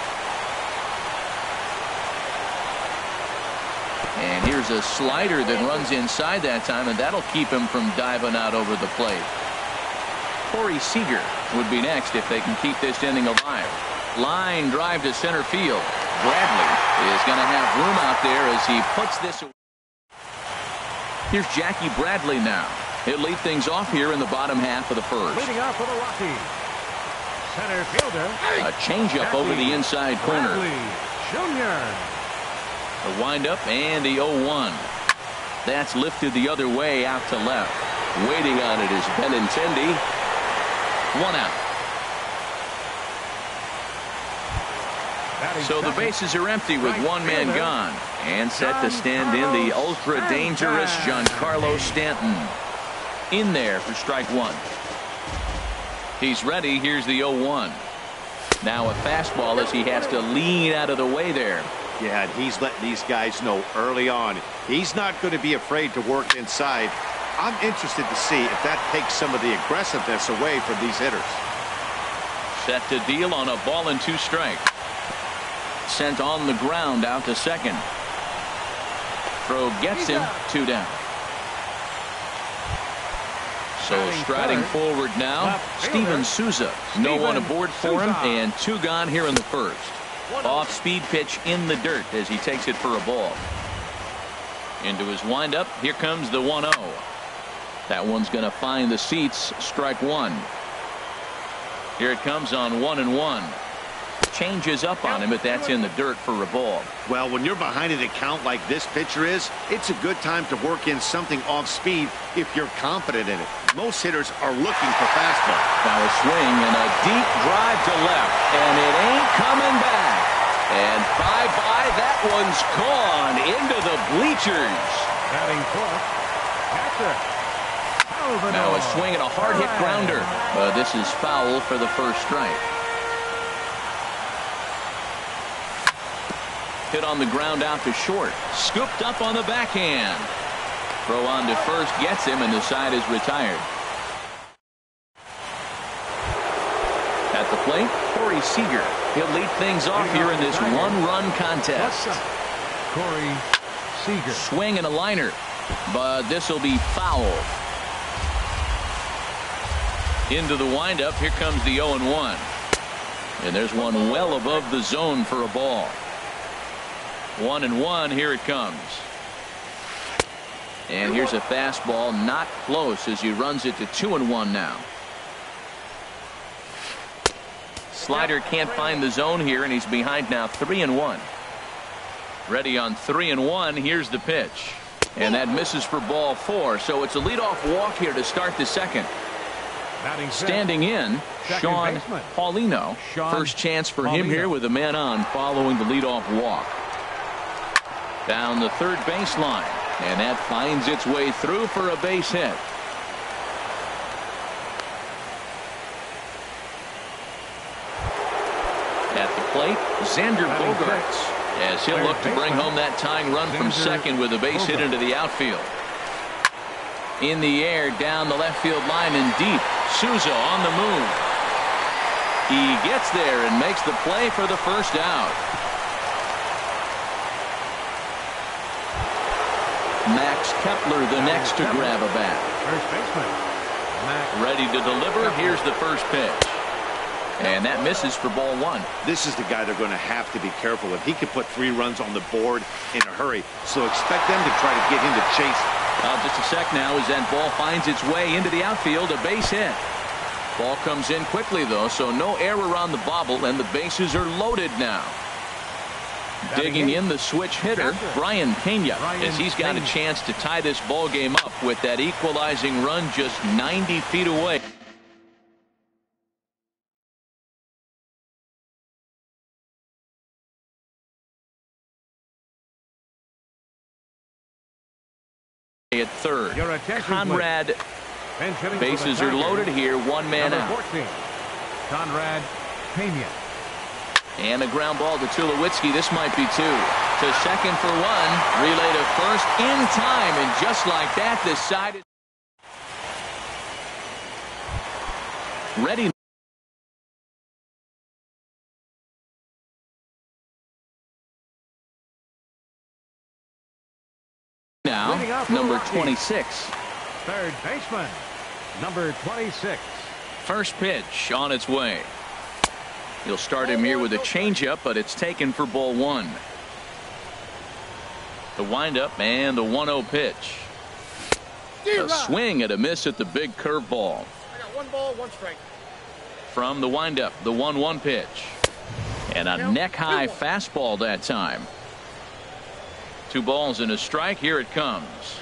And here's a slider that runs inside that time, and that'll keep him from diving out over the plate. Corey Seager would be next if they can keep this inning alive. Line drive to center field. Bradley is going to have room out there as he puts this away. Here's Jackie Bradley now. He'll lead things off here in the bottom half of the first. Leading off for the Rockies, center fielder. A changeup over the inside corner. Jr. The windup and the 0-1. That's lifted the other way out to left. Waiting on it is Benintendi. 1 out. So the bases are empty with 1 man gone. And set to stand in the ultra-dangerous Giancarlo Stanton. In there for strike 1. He's ready. Here's the 0-1. Now a fastball as he has to lean out of the way there. Yeah, and he's letting these guys know early on. He's not going to be afraid to work inside. I'm interested to see if that takes some of the aggressiveness away from these hitters. Set to deal on a ball and 2 strike. Sent on the ground out to second. Throw gets him. 2 down. So striding forward now, Steven Souza. No one aboard for him, and 2 gone here in the first. Off-speed pitch in the dirt as he takes it for a ball. Into his windup, here comes the 1-0. That one's going to find the seats. Strike 1. Here it comes on 1-1. Changes up on him, but that's in the dirt for a ball. Well, when you're behind an account like this pitcher is, it's a good time to work in something off speed if you're confident in it. Most hitters are looking for fastball. Now a swing and a deep drive to left, and it ain't coming back. And bye-bye, that one's gone into the bleachers. Batting fourth, catcher. Now a swing and a hard-hit grounder. This is foul for the first strike. Hit on the ground out to short. Scooped up on the backhand. Throw on to first gets him, and the side is retired. At the plate, Corey Seager. He'll lead things off here in this one-run contest. Corey Seager. Swing and a liner, but this will be foul. Into the windup, here comes the 0-1. And there's one well above the zone for a ball. 1-1, here it comes. And here's a fastball, not close as he runs it to 2-1 now. Slider can't find the zone here, and he's behind now 3-1. Ready on 3-1, here's the pitch. And that misses for ball 4, so it's a leadoff walk here to start the second. Standing in, Sean Paulino. First chance for him here with a man on following the leadoff walk. Down the third baseline, and that finds its way through for a base hit. At the plate, Xander Bogaerts, as he'll look to bring home that tying run from second with a base hit into the outfield. In the air, down the left field line and deep. Souza on the move. He gets there and makes the play for the first out. Max Kepler the next to grab a bat. First baseman. Ready to deliver. Here's the first pitch. And that misses for ball 1. This is the guy they're going to have to be careful with. He could put 3 runs on the board in a hurry, so expect them to try to get him to chase. Just a sec now as that ball finds its way into the outfield, a base hit. Ball comes in quickly though, so no error on the bobble, and the bases are loaded now. Digging in the switch hitter, Brian Pena, as he's got a chance to tie this ball game up with that equalizing run just 90 feet away. At third, Conrad. Bases are loaded here, 1 man out. 14, Conrad Pena. And a ground ball to Tulowitzki. This might be 2. To second for 1. Relay to first in time, and just like that, the side is ready. Now, number 26. Third baseman, number 26. First pitch on its way. He'll start him here with a changeup, but it's taken for ball 1. The windup and the 1-0 pitch. A swing and a miss at the big curveball. I got 1 ball, 1 strike. From the windup, the 1-1 pitch. And a neck-high fastball that time. 2 balls and a strike. Here it comes.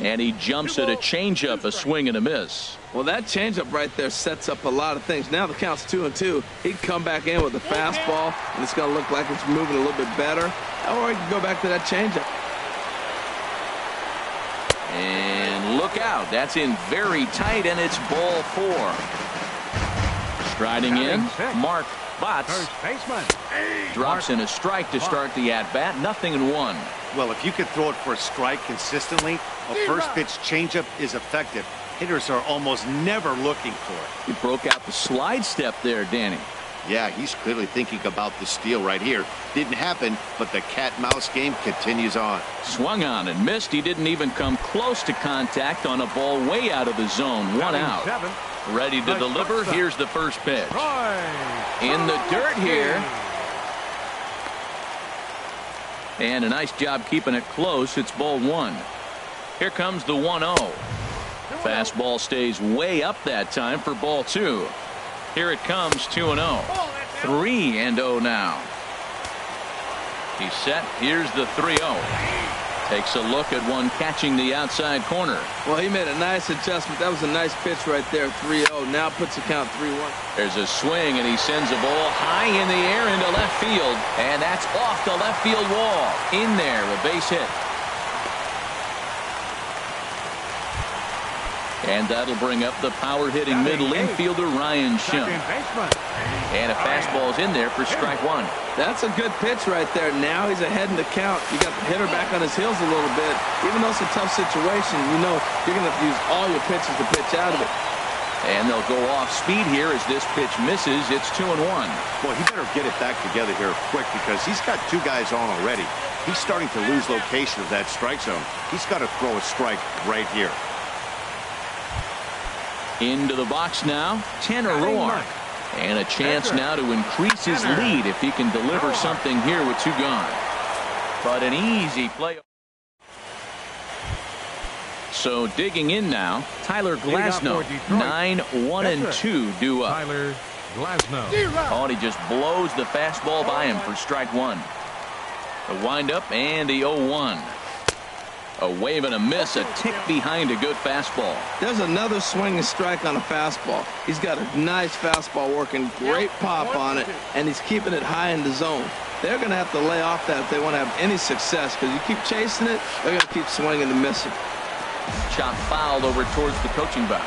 And he jumps at a changeup, a swing and a miss. Well, that changeup right there sets up a lot of things. Now the count's 2-2. He'd come back in with a fastball, and it's going to look like it's moving a little bit better. Or he can go back to that changeup. And look out. That's in very tight, and it's ball 4. Striding in, Mark Botts. First baseman. Drops in a strike to start the at-bat. 0-1. Well, if you could throw it for a strike consistently, a first pitch changeup is effective. Hitters are almost never looking for it. He broke out the slide step there, Danny. Yeah, he's clearly thinking about the steal right here. Didn't happen, but the cat-mouse game continues on. Swung on and missed. He didn't even come close to contact on a ball way out of the zone. One out. Ready to deliver. Here's the first pitch. In the dirt here. And a nice job keeping it close. It's ball one. Here comes the 1-0. Fastball stays way up that time for ball two. Here it comes, 2-0. 3-0 now. He's set. Here's the 3-0. Takes a look at one catching the outside corner. Well, he made a nice adjustment. That was a nice pitch right there, 3-0. Now puts the count 3-1. There's a swing, and he sends a ball high in the air into left field. And that's off the left field wall. In there, a base hit. And that'll bring up the power-hitting middle infielder, Ryan Schimm. And a fastball's in there for strike one. That's a good pitch right there. Now he's ahead in the count. You got the hitter back on his heels a little bit. Even though it's a tough situation, you know you're going to have to use all your pitches to pitch out of it. And they'll go off speed here as this pitch misses. It's 2-1. Boy, he better get it back together here quick because he's got two guys on already. He's starting to lose location of that strike zone. He's got to throw a strike right here. Into the box now, Tanner Roark. And a chance now to increase his lead if he can deliver something here with two gone. But an easy play. So digging in now, Tyler Glasnow. 9-1-2 due up. Tyler Glasnow. Oh, and he just blows the fastball by him for strike one. The windup and the 0-1. A wave and a miss, a tick behind a good fastball. There's another swinging strike on a fastball. He's got a nice fastball working, great pop on it, and he's keeping it high in the zone. They're going to have to lay off that if they want to have any success, because you keep chasing it, they're going to keep swinging and missing. Chop fouled over towards the coaching box.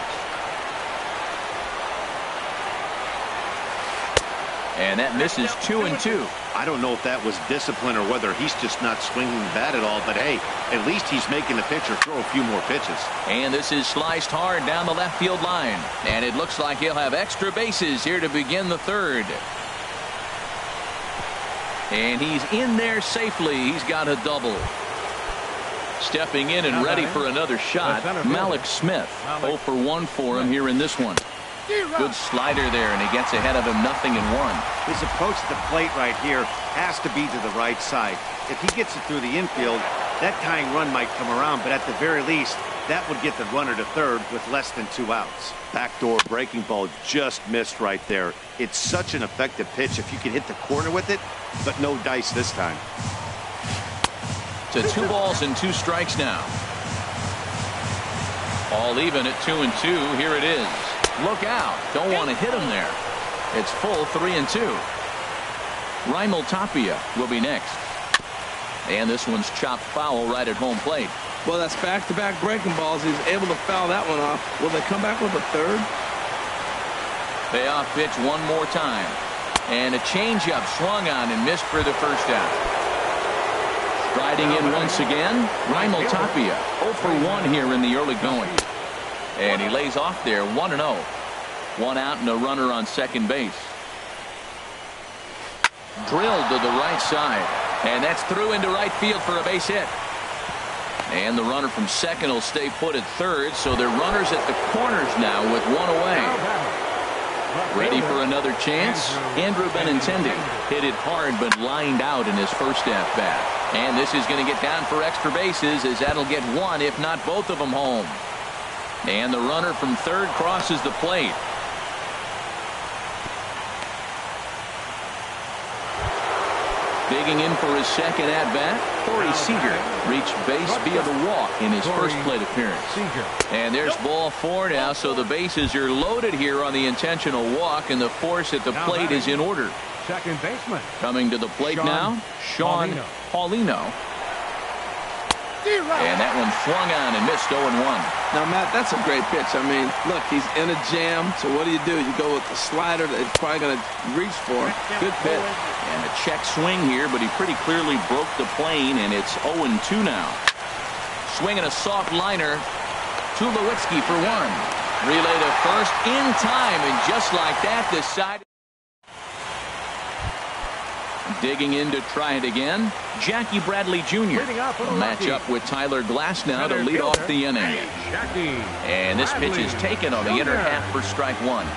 And that misses 2-2. I don't know if that was discipline or whether he's just not swinging the bat at all, but hey, at least he's making the pitcher throw a few more pitches. And this is sliced hard down the left field line. And it looks like he'll have extra bases here to begin the third. And he's in there safely. He's got a double. Stepping in and ready for another shot, Malik Smith. 0 for 1 for him here in this one. Good slider there, and he gets ahead of him 0-1. His approach to the plate right here has to be to the right side. If he gets it through the infield, that tying run might come around, but at the very least, that would get the runner to third with less than 2 outs. Backdoor breaking ball just missed right there. It's such an effective pitch if you can hit the corner with it, but no dice this time. To 2 balls and 2 strikes now. All even at 2-2. Here it is. Look out. Don't want to hit him there. It's full 3-2. Raimel Tapia will be next. And this one's chopped foul right at home plate. Well, that's back-to-back breaking balls. He's able to foul that one off. Will they come back with a third? Payoff pitch one more time. And a changeup swung on and missed for the first out. Striding in once again, Raimel Tapia. 0 for 1 here in the early going. And he lays off there, 1-0. 1 out and a runner on second base. Drilled to the right side. And that's through into right field for a base hit. And the runner from second will stay put at third, so they're runners at the corners now with 1 away. Ready for another chance? Andrew Benintendi hit it hard but lined out in his first at-bat. And this is going to get down for extra bases as that'll get 1, if not both of them, home. And the runner from third crosses the plate. Digging in for his second at-bat, Corey Seager reached base via the walk in his first plate appearance. And there's ball 4 now, so the bases are loaded here on the intentional walk, and the force at the plate is in order. Second baseman. Coming to the plate now, Sean Paulino. And that one swung on and missed 0-1. Now, Matt, that's a great pitch. I mean, look, he's in a jam. So what do? You go with the slider that he's probably going to reach for. Good pitch. And a check swing here, but he pretty clearly broke the plane, and it's 0-2 now. Swinging a soft liner. Tulowitzki for 1. Relay to first in time, and just like that, decided. Digging in to try it again, Jackie Bradley Jr. will match up with Tyler Glass now to lead off the inning. And this pitch is taken on the inner half for strike one.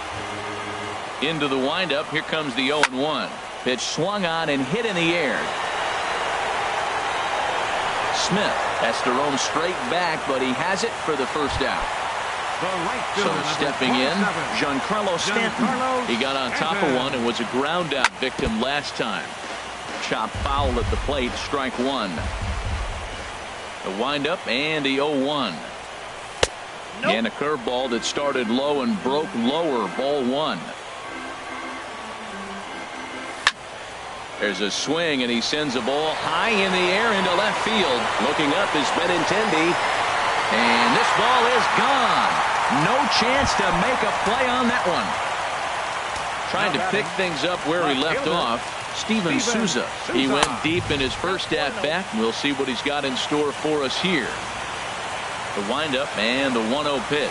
Into the windup, here comes the 0-1. Pitch swung on and hit in the air. Smith has to roam straight back, but he has it for the first out. So stepping in, Giancarlo Stanton. He got on top of one and was a ground out victim last time. Chop foul at the plate, strike one. The windup and the 0-1. And a curveball that started low and broke lower, ball one. There's a swing and he sends a ball high in the air into left field. Looking up is Benintendi. And this ball is gone. No chance to make a play on that one. Trying to pick things up where he left off. Steven Souza. He went deep in his first at bat. We'll see what he's got in store for us here. The windup and the 1-0 pitch.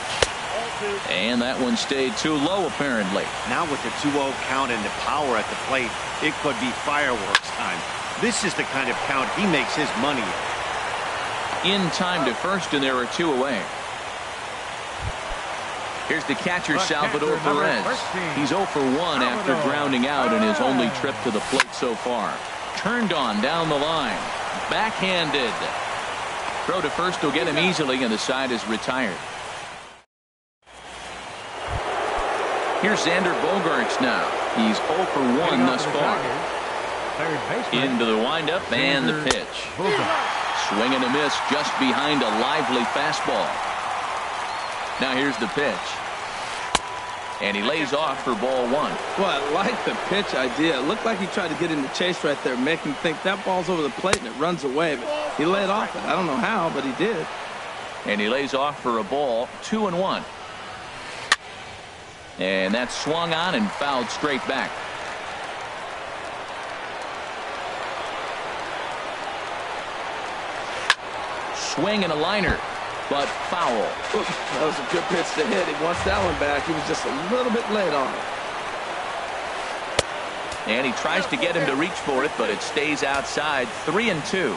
And that one stayed too low apparently. Now with the 2-0 count and the power at the plate, it could be fireworks time. This is the kind of count he makes his money in time to first, and there are two away. Here's the catcher, Salvador Perez. He's 0 for 1 after grounding out in his only trip to the plate so far. Turned on down the line. Backhanded. Throw to first will get him easily, and the side is retired. Here's Xander Bogaerts now. He's 0 for 1 thus far. Into the windup and the pitch. Swing and a miss just behind a lively fastball. Now here's the pitch. And he lays off for ball one. Well, I like the pitch idea. It looked like he tried to get in the chase right there, make him think that ball's over the plate and it runs away. But he laid off it. I don't know how, but he did. And he lays off for a ball, 2-1. And that's swung on and fouled straight back. Swing and a liner, but foul. Oops, that was a good pitch to hit. He wants that one back. He was just a little bit late on it. And he tries to get him to reach for it, but it stays outside. 3-2.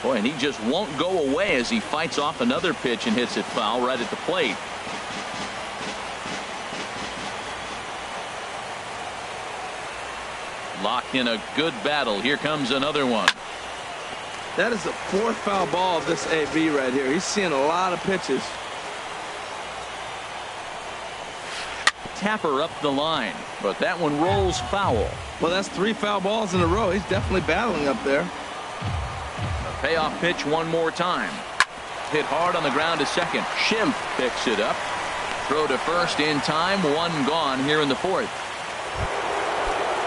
Boy, and he just won't go away as he fights off another pitch and hits it foul right at the plate. Locked in a good battle. Here comes another one. That is the fourth foul ball of this AB right here. He's seeing a lot of pitches. Tapper up the line, but that one rolls foul. Well, that's 3 foul balls in a row. He's definitely battling up there. A payoff pitch one more time. Hit hard on the ground to second. Schimpf picks it up. Throw to first in time. One gone here in the fourth.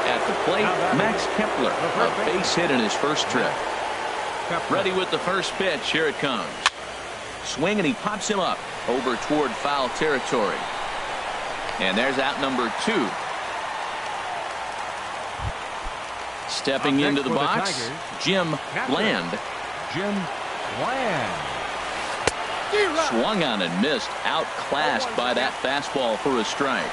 At the plate, Max Kepler, a base hit in his first trip. Ready with the first pitch. Here it comes. Swing and he pops him up over toward foul territory. And there's out number 2. Stepping into the box, Jim Bland. Swung on and missed. Outclassed by that fastball for a strike.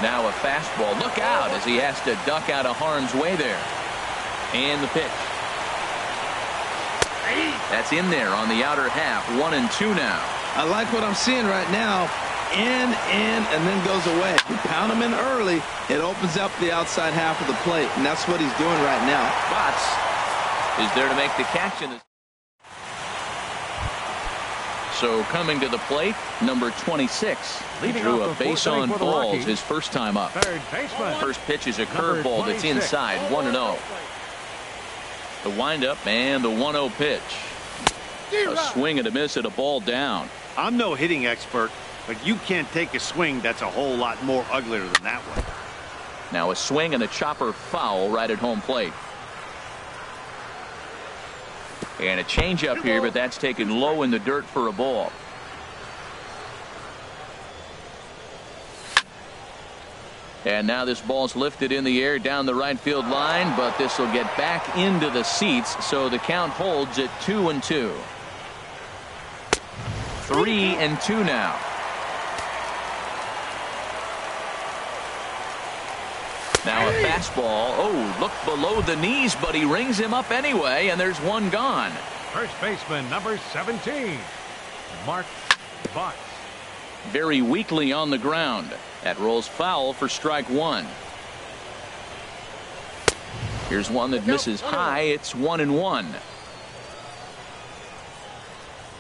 Now a fastball. Look out as he has to duck out of harm's way there. And the pitch. That's in there on the outer half. 1-2 now. I like what I'm seeing right now. In, and then goes away. You pound him in early, it opens up the outside half of the plate, and that's what he's doing right now. Botts is there to make the catch in this. So coming to the plate, number 26. He drew a base on balls his first time up. First pitch is a curveball that's inside. 1-0. The windup and the 1-0 pitch. A swing and a miss at a ball down. I'm no hitting expert, but you can't take a swing that's a whole lot more uglier than that one. Now a swing and a chopper foul right at home plate. And a changeup here, but that's taken low in the dirt for a ball. And now this ball's lifted in the air down the right field line, but this will get back into the seats, so the count holds at 2-2. 3-2 now. Now a fastball. Oh, look below the knees, but he rings him up anyway, and there's one gone. First baseman, number 17, Mark Buck. Very weakly on the ground. That rolls foul for strike one. Here's one that misses high. It's 1-1.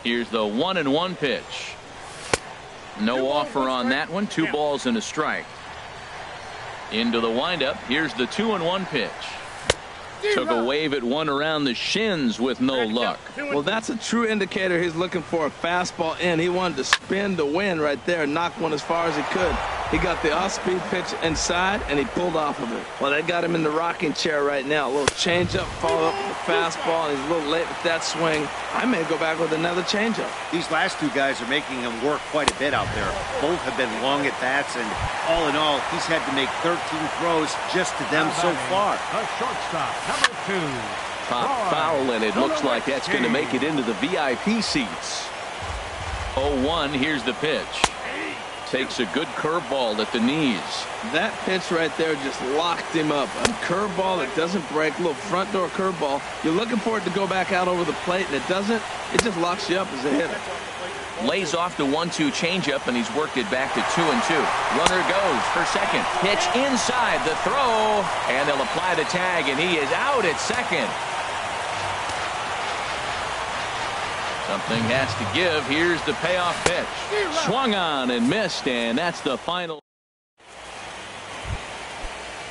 Here's the 1-1 pitch. No offer on that one. 2 balls and a strike. Into the windup. Here's the 2-1 pitch. Took a wave at one around the shins with no luck. Well, that's a true indicator he's looking for a fastball in. He wanted to spin the wind right there and knock one as far as he could. He got the off-speed pitch inside, and he pulled off of it. Well, that got him in the rocking chair right now. A little changeup, followed up with the fastball, and he's a little late with that swing. I may go back with another changeup. These last two guys are making him work quite a bit out there. Both have been long at bats, and all in all, he's had to make 13 throws just to them so far. A shortstop, number 2. Pop foul, and it looks like that's going to make it into the VIP seats. 0-1. Here's the pitch. Takes a good curveball at the knees. That pitch right there just locked him up. A curveball that doesn't break, a little front door curveball. You're looking for it to go back out over the plate, and it doesn't. It just locks you up as a hitter. Lays off the 1-2 changeup, and he's worked it back to 2-2. Runner goes for second. Pitch inside the throw, and they'll apply the tag, and he is out at second. Something has to give. Here's the payoff pitch. Swung on and missed, and that's the final.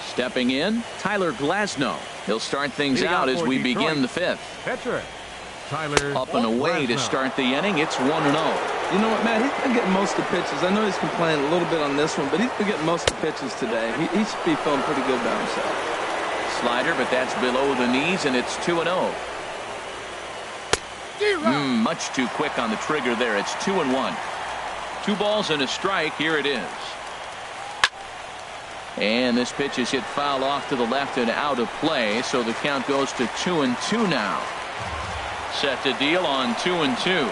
Stepping in, Tyler Glasnow. He'll start things out as we begin the 5th. Pitcher, Tyler. Up and away to start the inning. It's 1-0. You know what, Matt? He's been getting most of the pitches. I know he's complaining a little bit on this one, but he's been getting most of the pitches today. He should be feeling pretty good about himself. Slider, but that's below the knees, and it's 2-0. Much too quick on the trigger there. It's 2-1. 2 balls and a strike. Here it is. And this pitch is hit foul off to the left and out of play, so the count goes to 2-2 now. Set to deal on 2-2.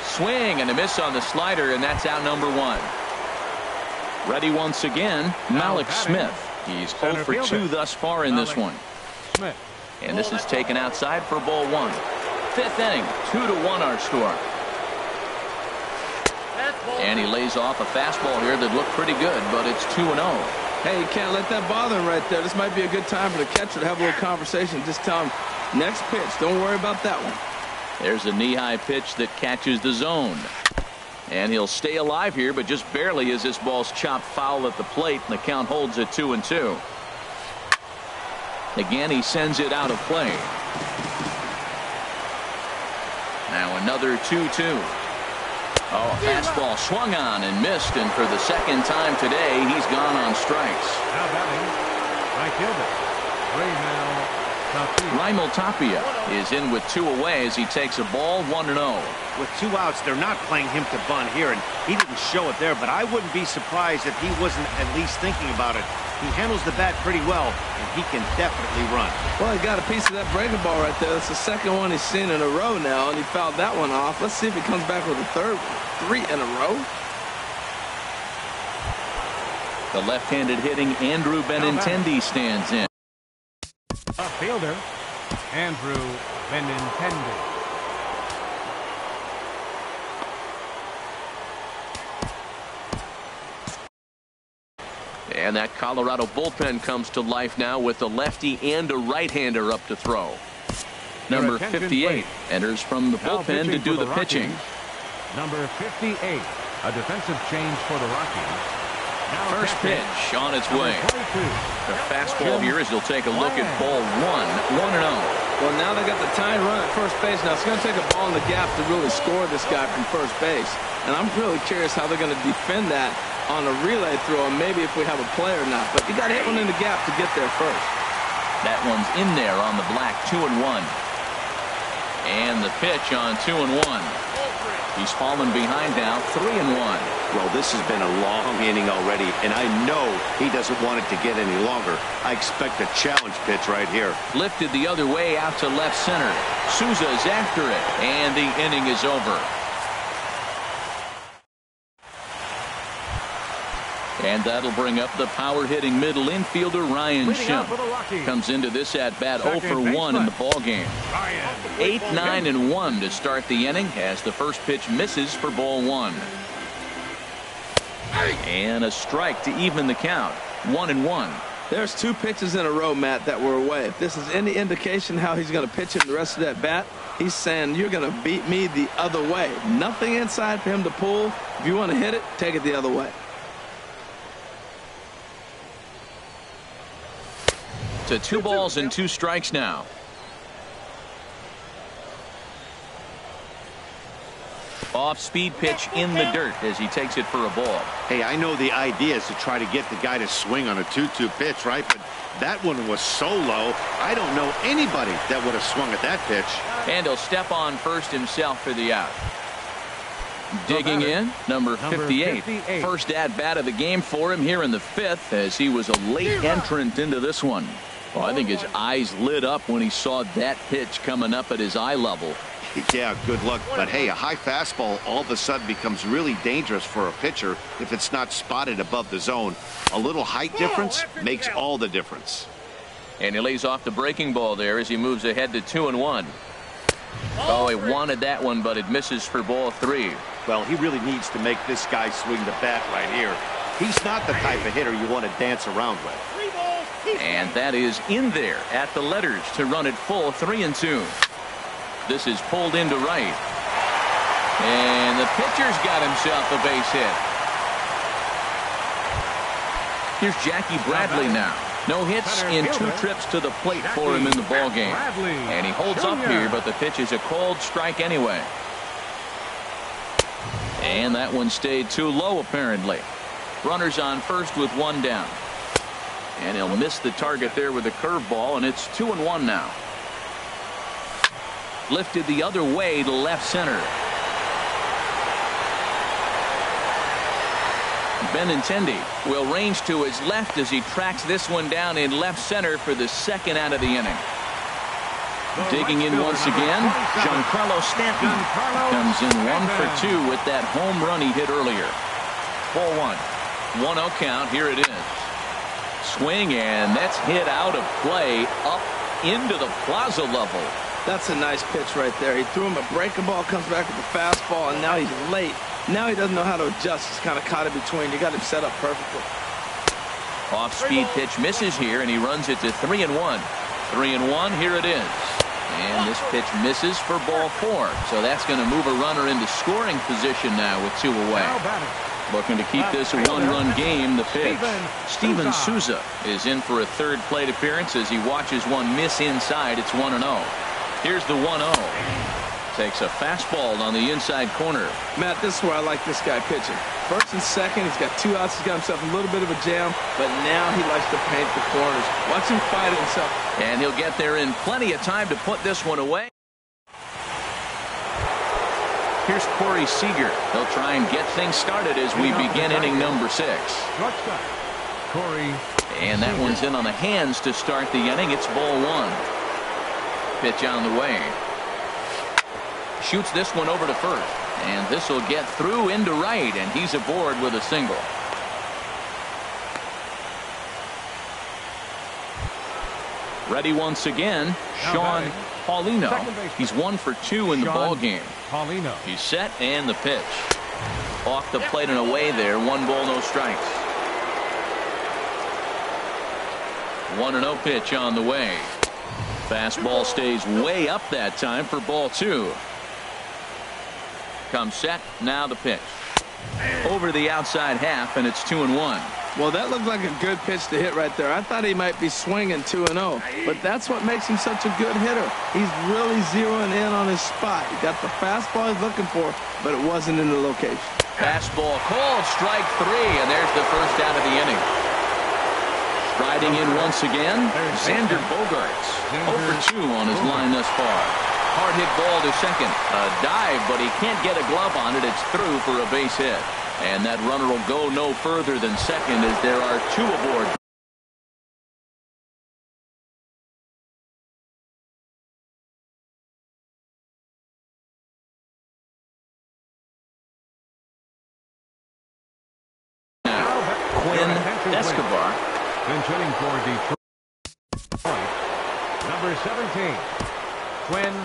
Swing and a miss on the slider, and that's out number 1. Ready once again, Malik Smith. He's 0 for 2 thus far in this one. And this is taken outside for ball 1. 5th inning, 2-1 our score. And he lays off a fastball here that looked pretty good, but it's 2-0. Hey, you can't let that bother him right there. This might be a good time for the catcher to have a little conversation. Just tell him, next pitch, don't worry about that one. There's a knee-high pitch that catches the zone. And he'll stay alive here, but just barely as this ball's chopped foul at the plate, and the count holds at 2-2. Again, he sends it out of play. Now another 2-2. Oh, a fastball swung on and missed, and for the second time today, he's gone on strikes. Now batting, right fielder, Raimel Tapia is in with 2 away as he takes a ball 1-0. With 2 outs, they're not playing him to bunt here, and he didn't show it there, but I wouldn't be surprised if he wasn't at least thinking about it. He handles the bat pretty well, and he can definitely run. Well, he got a piece of that breaking ball right there. That's the second one he's seen in a row now, and he fouled that one off. Let's see if he comes back with a third one. 3 in a row. The left-handed hitting Andrew Benintendi stands in. A fielder, Andrew Benintendi. And that Colorado bullpen comes to life now with a lefty and a right-hander up to throw. Number 58 enters from the bullpen to do the pitching. Number 58, a defensive change for the Rockies. First pitch on its way. The fastball here as he'll take a look at ball 1, 1-0. Well, now they got the tying run at first base. Now it's going to take a ball in the gap to really score this guy from first base. And I'm really curious how they're going to defend that on a relay throw, and maybe if we have a play or not. But you got to hit one in the gap to get there first. That one's in there on the black, 2-1. And the pitch on 2-1. He's fallen behind now, 3-1. Well, this has been a long inning already, and I know he doesn't want it to get any longer. I expect a challenge pitch right here. Lifted the other way out to left center. Souza's after it, and the inning is over. And that'll bring up the power-hitting middle infielder Ryan Schimpf. Comes into this at-bat 0 for 1 in the ballgame. 8-9-1 to start the inning as the first pitch misses for ball 1. And a strike to even the count. 1-1. There's 2 pitches in a row, Matt, that were away. If this is any indication how he's going to pitch it the rest of that bat, he's saying you're going to beat me the other way. Nothing inside for him to pull. If you want to hit it, take it the other way. To 2 balls and 2 strikes now. Off-speed pitch in the dirt as he takes it for a ball. Hey, I know the idea is to try to get the guy to swing on a 2-2 pitch, right? But that one was so low, I don't know anybody that would have swung at that pitch. And he'll step on first himself for the out. Digging in, number 58. First at-bat of the game for him here in the 5th as he was a late entrant into this one. Well, I think his eyes lit up when he saw that pitch coming up at his eye level. Yeah, good luck. But, hey, a high fastball all of a sudden becomes really dangerous for a pitcher if it's not spotted above the zone. A little height difference makes all the difference. And he lays off the breaking ball there as he moves ahead to 2-1. Oh, he wanted that one, but it misses for ball 3. Well, he really needs to make this guy swing the bat right here. He's not the type of hitter you want to dance around with. And that is in there at the letters to run it full 3-2. This is pulled into right. And the pitcher's got himself a base hit. Here's Jackie Bradley now. No hits in 2 trips to the plate for him in the ballgame. And he holds up here, but the pitch is a called strike anyway. And that one stayed too low, apparently. Runners on first with 1 down. And he'll miss the target there with a curveball, and it's 2-1 now. Lifted the other way to left center. Benintendi will range to his left as he tracks this one down in left center for the 2nd out of the inning. Digging in once again, Giancarlo Stanton comes in 1 for 2 with that home run he hit earlier. Ball 1. 1-0 count. Here it is. Swing, and that's hit out of play up into the plaza level. That's a nice pitch right there. He threw him a breaking ball, comes back with a fastball, and now he's late. Now he doesn't know how to adjust. He's kind of caught in between. You got him set up perfectly. Off-speed pitch misses here, and he runs it to 3-1. 3-1, here it is. And this pitch misses for ball 4. So that's going to move a runner into scoring position now with 2 away. Looking to keep this a 1-run game. The pitch. Steven Souza is in for a 3rd plate appearance as he watches one miss inside. It's 1-0. Here's the 1-0. Takes a fastball on the inside corner. Matt, this is where I like this guy pitching. 1st and 2nd, he's got 2 outs. He's got himself a little bit of a jam, but now he likes to paint the corners. Watch him fight it himself. And he'll get there in plenty of time to put this one away. Here's Corey Seager. He'll try and get things started as we begin inning number 6. Corey. And that one's in on the hands to start the inning. It's ball 1. Pitch on the way. Shoots this one over to first. And this will get through into right, and he's aboard with a single. Ready once again, Sean Paulino. He's 1 for 2 in the ball game. He's set, and the pitch. Off the plate and away there. 1 ball, no strikes. 1-0 pitch on the way. Fastball stays way up that time for ball 2. Comes set, now the pitch. Over the outside half, and it's 2-1. Well, that looked like a good pitch to hit right there. I thought he might be swinging 2-0, but that's what makes him such a good hitter. He's really zeroing in on his spot. He got the fastball he's looking for, but it wasn't in the location. Fastball called, strike 3, and there's the first out of the inning. Riding in once again, Xander Bogaerts. 0 for 2 on his line thus far. Hard hit ball to second. A dive, but he can't get a glove on it. It's through for a base hit. And that runner will go no further than second as there are 2 aboard. Escobar. Pinch hitting for Detroit. Number 17, Quinn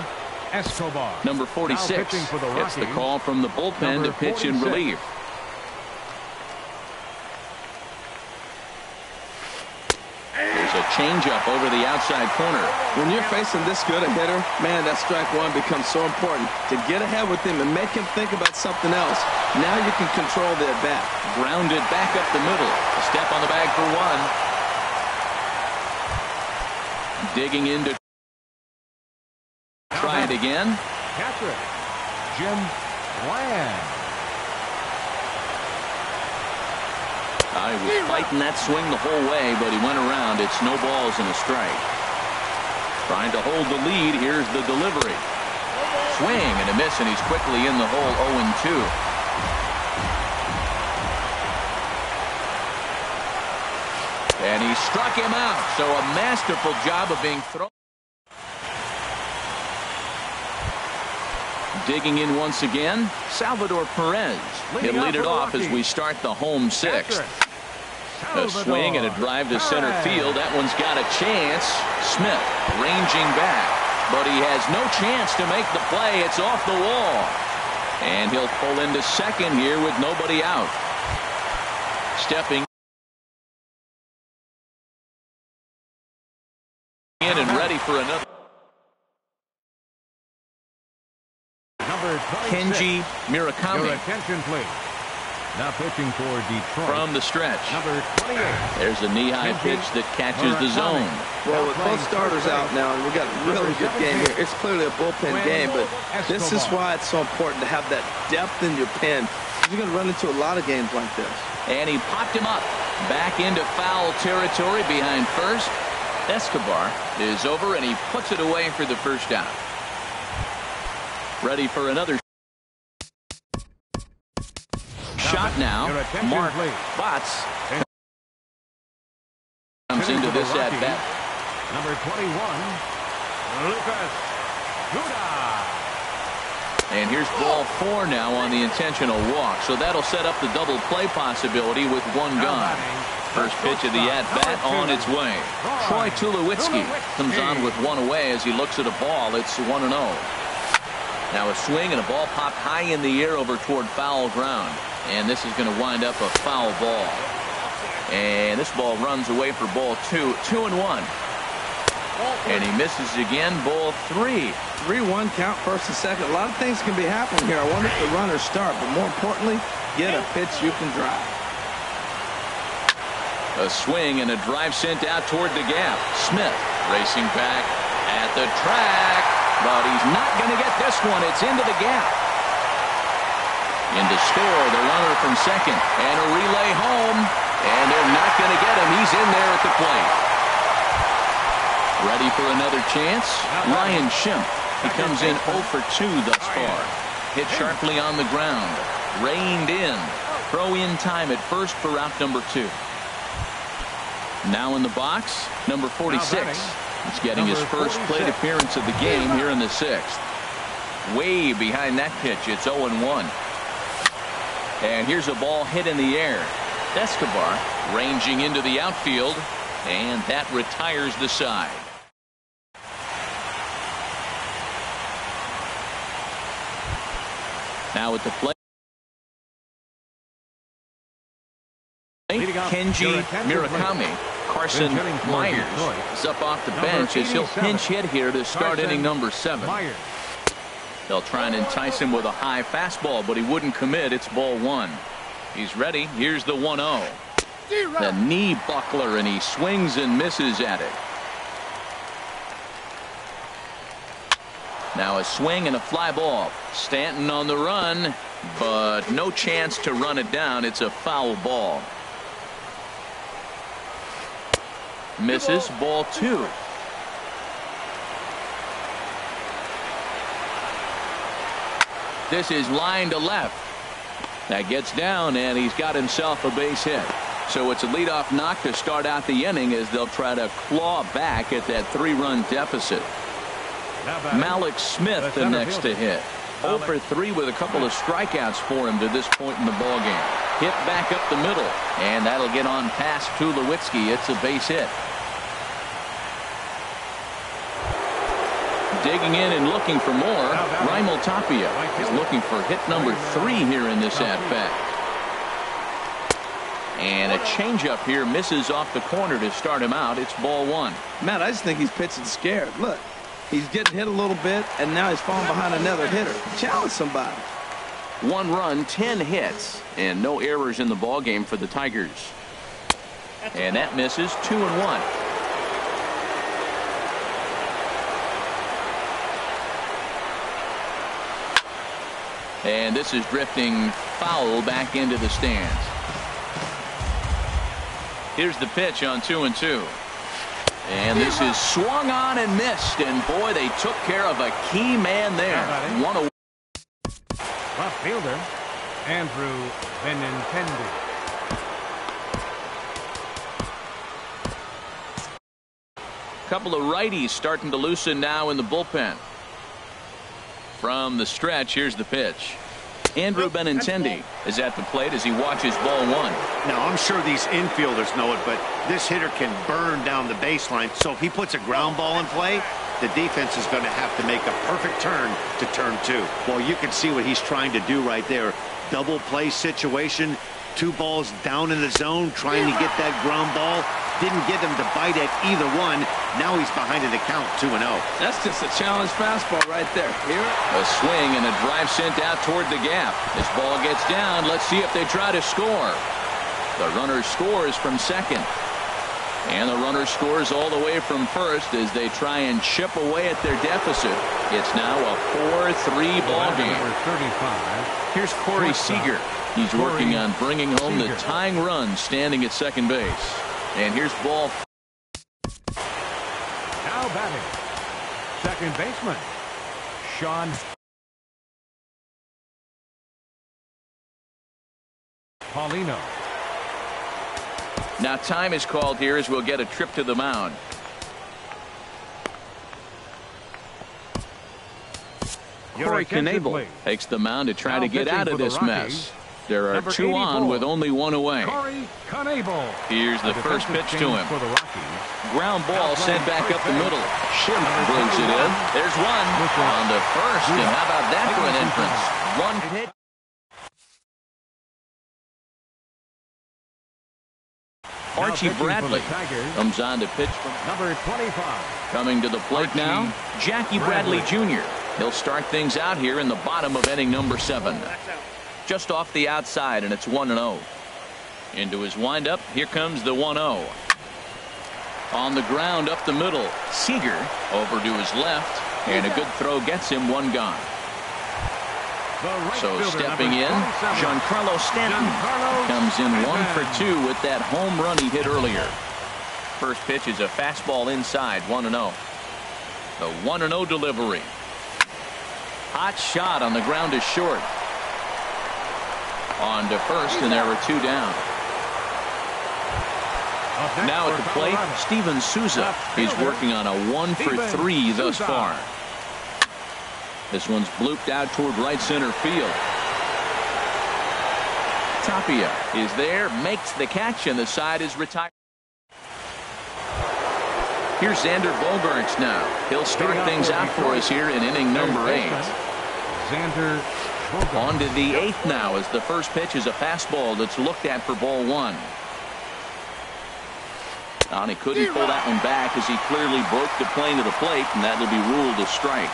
Escobar. Number 46 gets the call from the bullpen to pitch in relief. There's a changeup over the outside corner. When you're facing this good a hitter, man, that strike one becomes so important. To get ahead with him and make him think about something else. Now you can control the at-bat. Grounded back up the middle. A step on the bag for one. Digging into. Try it again. Catcher, Jim Bland. He was fighting that swing the whole way, but he went around. It's no balls and a strike. Trying to hold the lead. Here's the delivery. Swing and a miss, and he's quickly in the hole 0-2. And he struck him out. So a masterful job of being thrown. Digging in once again, Salvador Perez. He'll lead it off as we start the home sixth. A swing and a drive to center field. That one's got a chance. Smith ranging back, but he has no chance to make the play. It's off the wall. And he'll pull into second here with nobody out. Stepping in and ready for another. Kenji Murakami. Your attention, please. Now pitching for Detroit. From the stretch. Number 28. There's a knee-high pitch that catches the zone. Well, with both starters out now, and we got a really good game here. It's clearly a bullpen game, but this is why it's so important to have that depth in your pen. You're going to run into a lot of games like this. And he popped him up. Back into foul territory behind first. Escobar is over, and he puts it away for the first out. Ready for another shot now. Mark Botts comes into this at bat. Number 21, Lucas Duda. And here's ball 4 now on the intentional walk. So that'll set up the double play possibility with one gone. First pitch of the at bat on its way. Troy Tulowitzki comes on with one away as he looks at a ball. It's 1-0. Now a swing and a ball popped high in the air over toward foul ground. And this is going to wind up a foul ball. And this ball runs away for ball 2. 2-1. And he misses again. Ball 3. 3-1 count, first and second. A lot of things can be happening here. I wonder if the runners start, but more importantly, get a pitch you can drive. A swing and a drive sent out toward the gap. Smith racing back at the track. But he's not going to get this one. It's into the gap. In to score the runner from second. And a relay home. And they're not going to get him. He's in there at the plate. Ready for another chance? Ryan Schimpf. He comes in 0 for 2 thus far. Hit sharply on the ground. Reined in. Throw in time at first for out number 2. Now in the box, number 46. He's getting his first plate appearance of the game here in the 6th. Way behind that pitch. It's 0-1. And here's a ball hit in the air. Escobar ranging into the outfield. And that retires the side. Now at the plate. Kenji Murakami. Carson Myers is up off the bench as he'll pinch hit here to start inning number 7. They'll try and entice him with a high fastball, but he wouldn't commit. It's ball 1. He's ready. Here's the 1-0. The knee buckler, and he swings and misses at it. Now a swing and a fly ball. Stanton on the run, but no chance to run it down. It's a foul ball. Misses, ball 2. This is line to left. That gets down, and he's got himself a base hit. So it's a leadoff knock to start out the inning as they'll try to claw back at that 3-run deficit. Malik Smith the next to hit. 0 for 3 with a couple of strikeouts for him to this point in the ballgame. Hit back up the middle, and that'll get on past Tulowitzki. It's a base hit. Digging in and looking for more, Raimel Tapia is looking for hit number 3 here in this at-bat. And a changeup here misses off the corner to start him out. It's ball 1. Matt, I just think he's pitching scared. Look, he's getting hit a little bit, and now he's falling behind another hitter. Challenge somebody. 1 run, 10 hits, and no errors in the ball game for the Tigers. And that misses. 2-1. And this is drifting foul back into the stands. Here's the pitch on 2-2. And this is swung on and missed. And boy, they took care of a key man there. One away. Left fielder, Andrew Benintendi. Couple of righties starting to loosen now in the bullpen. From the stretch, here's the pitch. Andrew Benintendi is at the plate as he watches ball 1. Now, I'm sure these infielders know it, but this hitter can burn down the baseline. So if he puts a ground ball in play, the defense is going to have to make a perfect turn to turn 2. Well, you can see what he's trying to do right there. Double play situation, 2 balls down in the zone, trying to get that ground ball. Didn't get him to bite at either one. Now he's behind in the count, 2-0. That's just a challenge fastball right there. Here. A swing and a drive sent out toward the gap. This ball gets down. Let's see if they try to score. The runner scores from second. And the runner scores all the way from first as they try and chip away at their deficit. It's now a 4-3 ball game. Here's Corey Seager. He's working on bringing home the tying run standing at second base. And here's ball. Now batting, second baseman, Sean Paulino. Now time is called here as we'll get a trip to the mound. Corey Knebel takes the mound to try to get out of this mess. There are 2 on with only 1 away. Here's the first pitch to him. Ground ball sent back up the middle. Schimpf brings it in. There's one on the first, and how about that for an entrance? 1 hit. Archie Bradley comes on to pitch from number 25. Coming to the plate now, Jackie Bradley Jr. He'll start things out here in the bottom of inning number 7. Just off the outside, and it's 1-0. Into his windup, here comes the 1-0. On the ground up the middle, Seager over to his left, and a good throw gets him 1 gone. So stepping in, Giancarlo Stanton comes in 1 for 2 with that home run he hit earlier. First pitch is a fastball inside, 1-0. The 1-0 delivery. Hot shot on the ground is short. On to first, and there are 2 down. Now at the plate, Steven Souza. He's working on a 1 for 3 thus far. This one's blooped out toward right center field. Tapia is there, makes the catch, and the side is retired. Here's Xander Bogaerts now. He'll start things out for us here in inning number 8. Xander on to the 8th now as the first pitch is a fastball that's looked at for ball 1. And he couldn't pull that one back as he clearly broke the plane to the plate, and that'll be ruled a strike.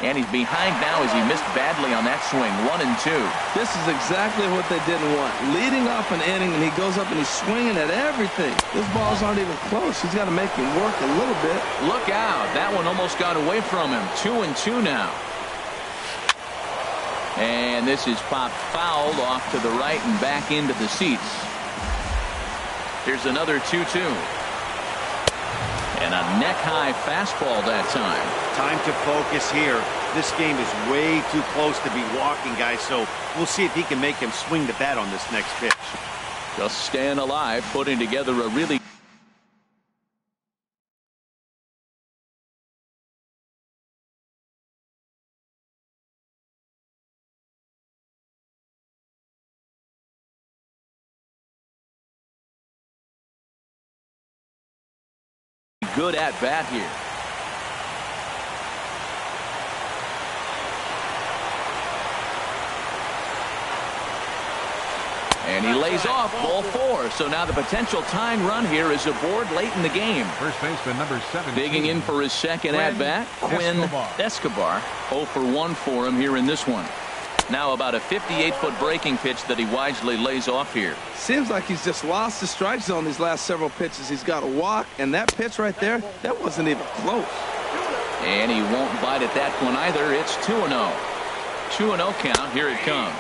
And he's behind now as he missed badly on that swing. 1-2. This is exactly what they didn't want. Leading off an inning, and he goes up and he's swinging at everything. Those balls aren't even close. He's got to make him work a little bit. Look out. That one almost got away from him. 2-2 now. And this is popped fouled off to the right and back into the seats. Here's another 2-2. And a neck-high fastball that time. Time to focus here. This game is way too close to be walking, guys, so we'll see if he can make him swing the bat on this next pitch. Just staying alive, putting together a really good at bat here. And he lays off ball 4. So now the potential tying run here is aboard late in the game. First baseman number 7. Digging in for his second at-bat, Quinn Escobar. 0 for 1 for him here in this one. Now about a 58-foot breaking pitch that he wisely lays off here. Seems like he's just lost the strike zone these last several pitches. He's got a walk, and that pitch right there, that wasn't even close. And he won't bite at that one either. It's 2-0. 2-0 count. Here it comes.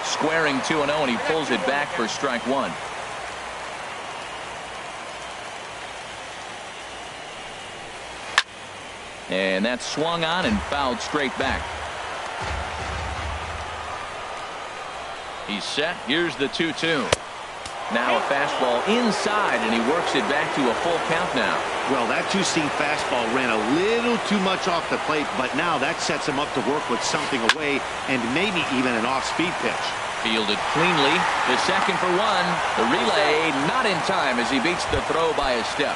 Squaring 2-0, and he pulls it back for strike 1. And that's swung on and fouled straight back. He's set. Here's the 2-2. Now a fastball inside, and he works it back to a full count now. Well, that two-seam fastball ran a little too much off the plate, but now that sets him up to work with something away and maybe even an off-speed pitch. Fielded cleanly. The second for 1. The relay not in time as he beats the throw by a step.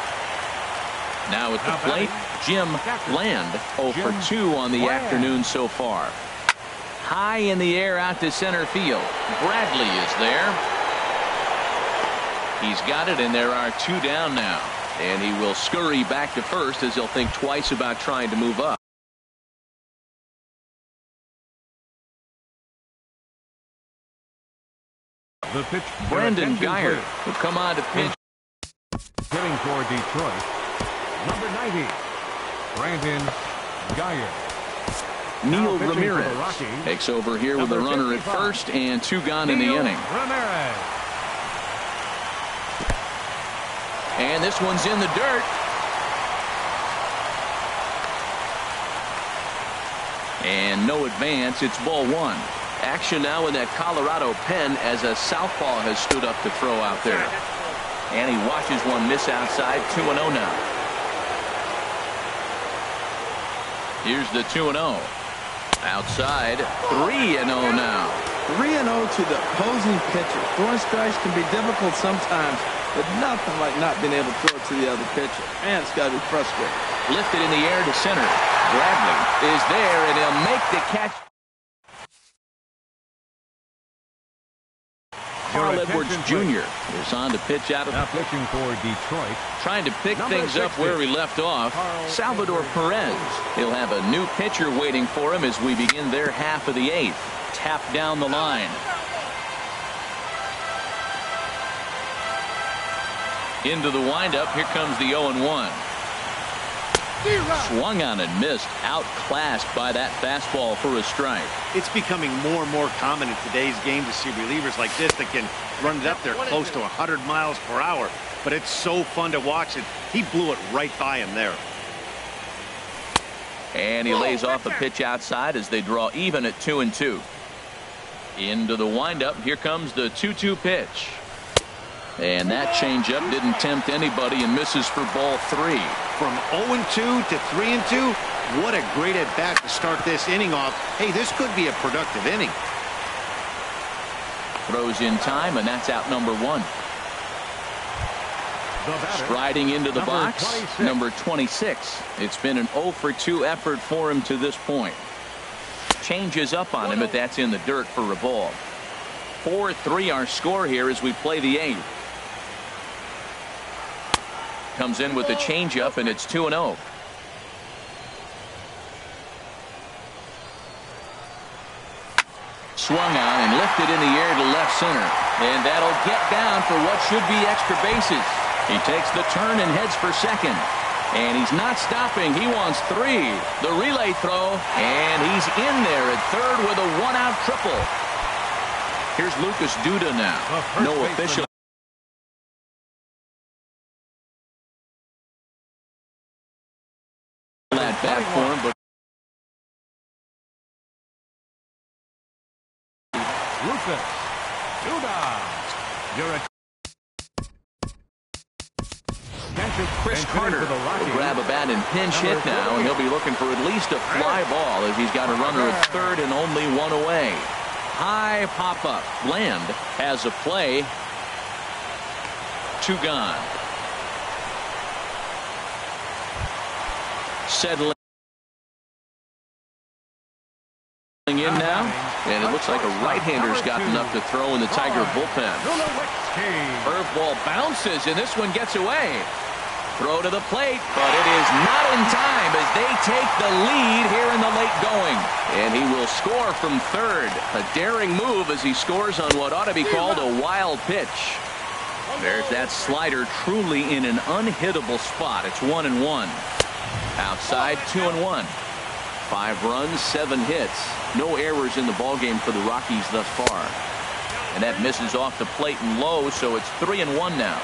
Now at the plate, Jim Bland, 0 for 2 on the afternoon so far. High in the air out to center field. Bradley is there. He's got it, and there are 2 down now. And he will scurry back to first as he'll think twice about trying to move up. The pitch. Brandon Geyer will come on to pitch. Hitting for Detroit, number 90, Brandon Geyer. Neil Ramirez takes over here with a runner at first and 2 gone in the inning. Ramirez. And this one's in the dirt. And no advance. It's ball 1. Action now in that Colorado pen as a southpaw has stood up to throw out there. And he watches one miss outside. 2-0 now. Here's the 2-0. Outside. 3-0 now. 3-0 to the opposing pitcher. Throwing strikes can be difficult sometimes, but nothing like not being able to throw it to the other pitcher. Man, it's got to be frustrating. Lifted in the air to center. Bradley is there, and he'll make the catch. Carl Edwards Jr. is on to pitch out of now pitching for Detroit. Trying to pick things up where we left off. Salvador Perez. He'll have a new pitcher waiting for him as we begin their half of the 8th. Tap down the line. Into the windup. Here comes the 0-1. Swung on and missed. Outclassed by that fastball for a strike. It's becoming more and more common in today's game to see relievers like this that can run it up there close to 100 miles per hour. But it's so fun to watch it. He blew it right by him there. And he lays off the pitch outside as they draw even at 2-2. Into the windup. Here comes the 2-2 pitch. And that changeup didn't tempt anybody and misses for ball 3. From 0-2 to 3-2, what a great at-bat to start this inning off. Hey, this could be a productive inning. Throws in time, and that's out number 1. Striding into the box, 26. number 26. It's been an 0 for 2 effort for him to this point. Changes up on him, but that's in the dirt for a ball. 4-3 our score here as we play the 8th. Comes in with the changeup, and it's 2-0. Swung on and lifted in the air to left center. And that'll get down for what should be extra bases. He takes the turn and heads for second. And he's not stopping. He wants 3. The relay throw, and he's in there at third with a 1-out triple. Here's Lucas Duda now. No official. That bat for him, but Lucas Duda. Chris Carter will grab a bat and pinch hit now, and he'll be looking for at least a fly ball as he's got a runner at third and only 1 away. High pop-up. Bland has a play. 2 gone. Settling in now, and it looks like a right-hander's got enough to throw in the Tiger bullpen. Curveball bounces, and this one gets away. Throw to the plate, but it is not in time as they take the lead here in the late going. And he will score from third. A daring move as he scores on what ought to be called a wild pitch. There's that slider truly in an unhittable spot. It's 1-1. Outside, 2-1. 5 runs, 7 hits. No errors in the ballgame for the Rockies thus far. And that misses off the plate and low, so it's 3-1 now.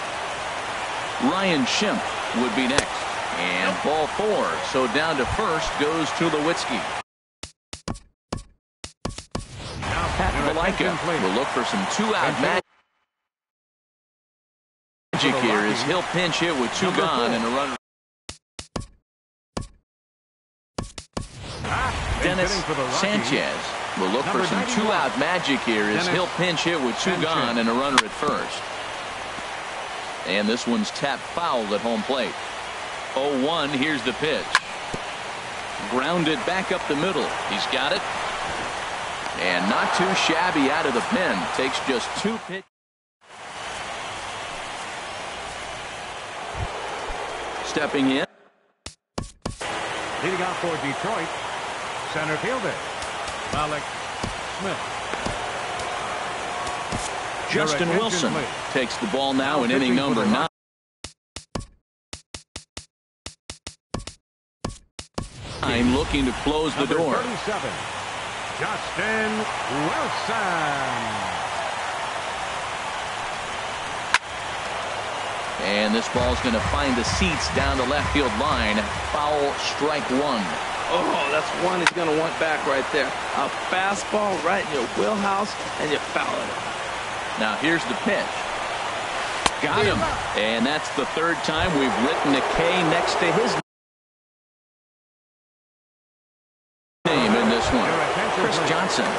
Ryan Schimpf would be next. And ball 4. So down to first goes Tulowitzki. Pat Valaika will look for some 2-out magic here as he'll pinch hit with 2 gone and a runner. Dennis Sanchez will look for some 2-out magic here as he'll pinch hit with 2 gone and a runner at first. And this one's tapped foul at home plate. 0-1. Here's the pitch. Grounded back up the middle. He's got it. And not too shabby out of the pen. Takes just 2 pitches. Stepping in. Leading off for Detroit, center fielder Malik Smith. Justin Wilson takes the ball now in inning number 9. I'm looking to close the door. 37, Justin Wilson. And this ball's going to find the seats down the left field line. Foul, strike 1. Oh, that's one he's going to want back right there. A fastball right in your wheelhouse, and you foul it. Now here's the pitch. Got him. And that's the 3rd time we've written a K next to his name in this one. Chris Johnson.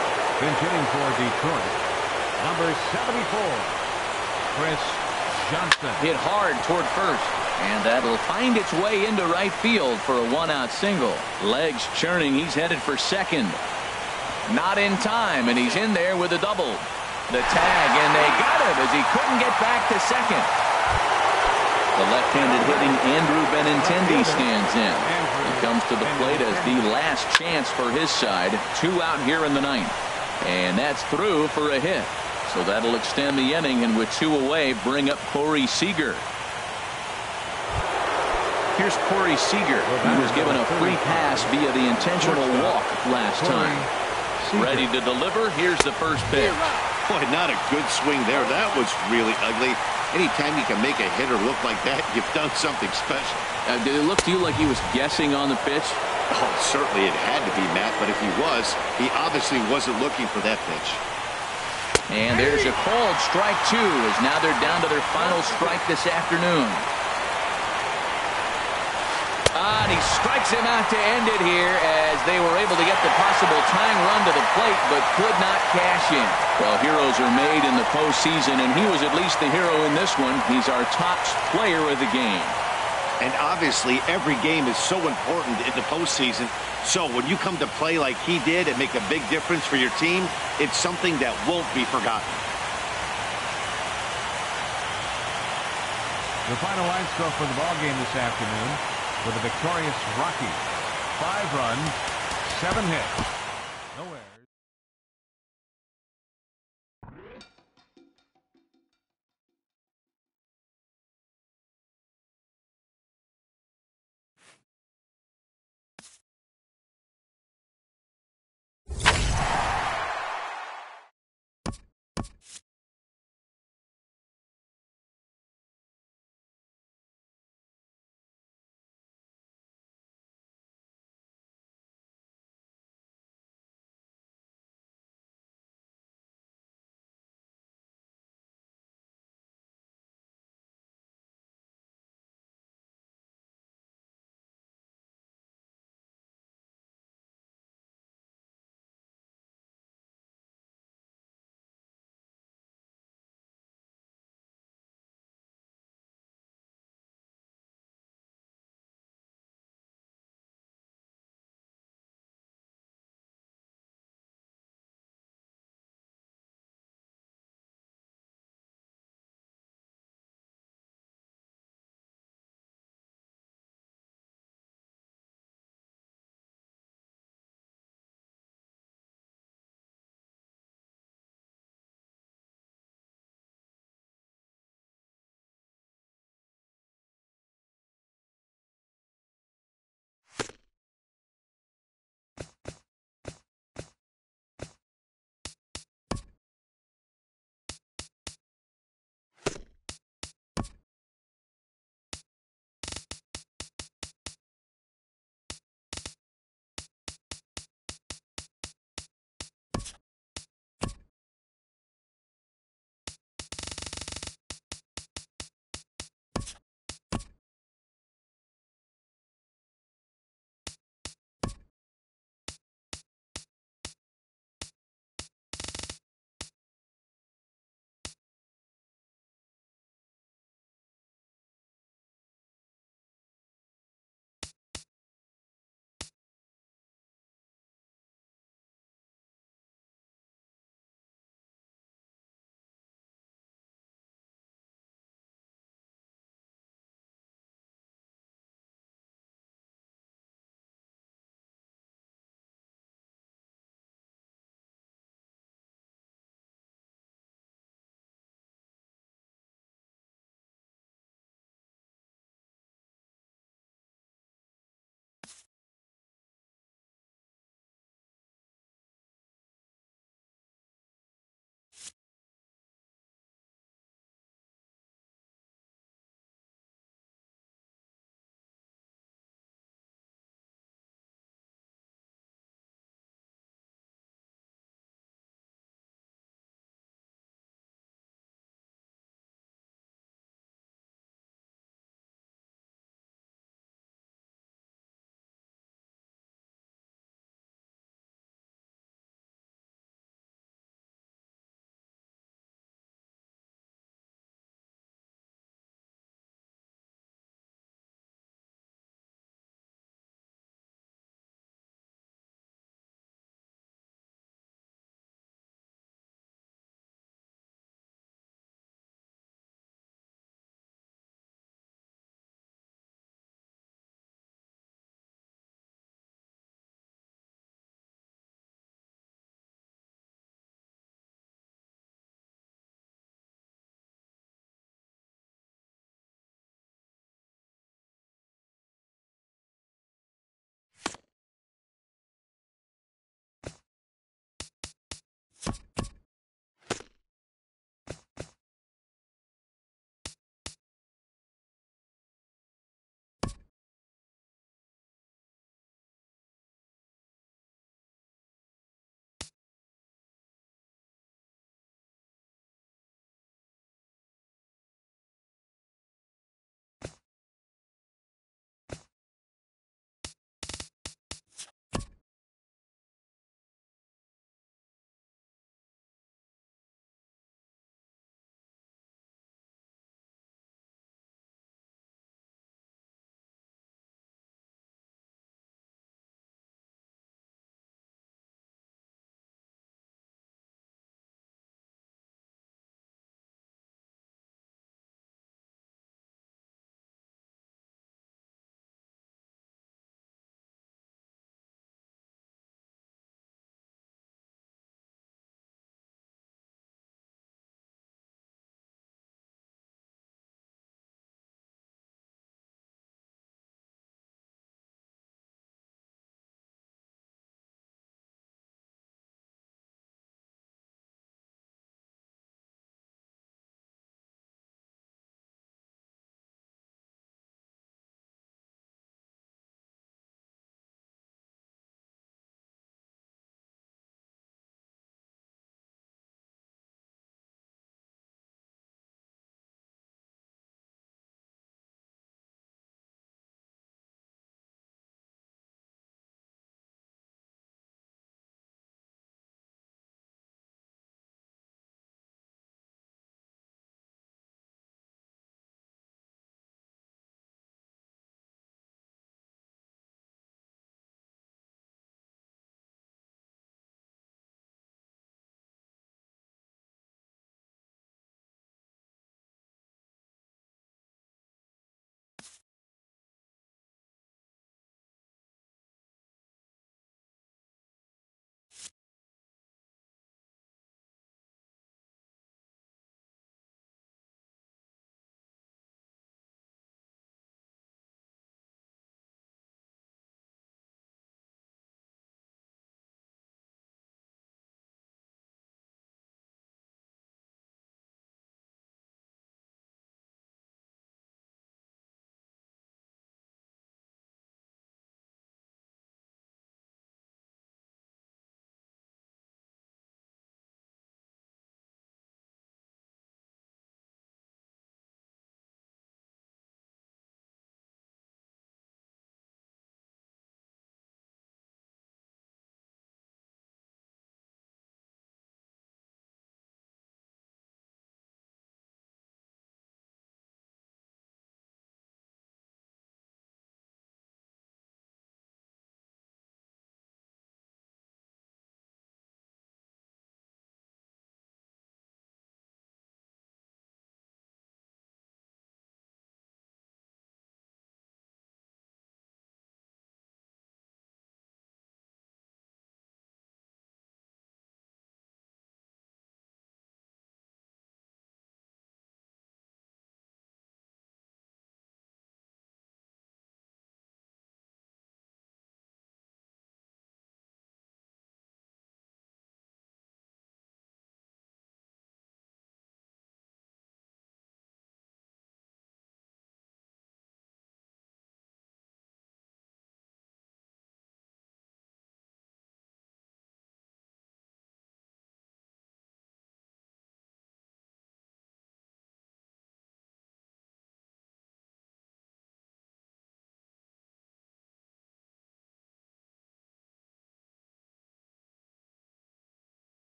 Pinch hitting for Detroit, number 74, Chris Johnson. Hit hard toward first, and that'll find its way into right field for a 1-out single. Legs churning. He's headed for second. Not in time, and he's in there with a double. The tag, and they got him as he couldn't get back to second. The left-handed hitting Andrew Benintendi stands in. He comes to the plate as the last chance for his side. 2 out here in the 9th. And that's through for a hit. So that'll extend the inning, and with 2 away, bring up Corey Seager. Here's Corey Seager, who was given a free pass via the intentional walk last time. Ready to deliver. Here's the first pitch. Boy, not a good swing there. That was really ugly. Anytime you can make a hitter look like that, you've done something special. Did it look to you like he was guessing on the pitch? Oh, certainly it had to be, Matt, but if he was, he obviously wasn't looking for that pitch. And there's a called strike 2 as now they're down to their final strike this afternoon. And he strikes him out to end it here as they were able to get the possible tying run to the plate but could not cash in. Well, heroes are made in the postseason, and he was at least the hero in this one. He's our top player of the game. And obviously every game is so important in the postseason. So when you come to play like he did and make a big difference for your team, it's something that won't be forgotten. The final line score for the ball game this afternoon for the victorious Rockies: 5 runs, 7 hits, no errors.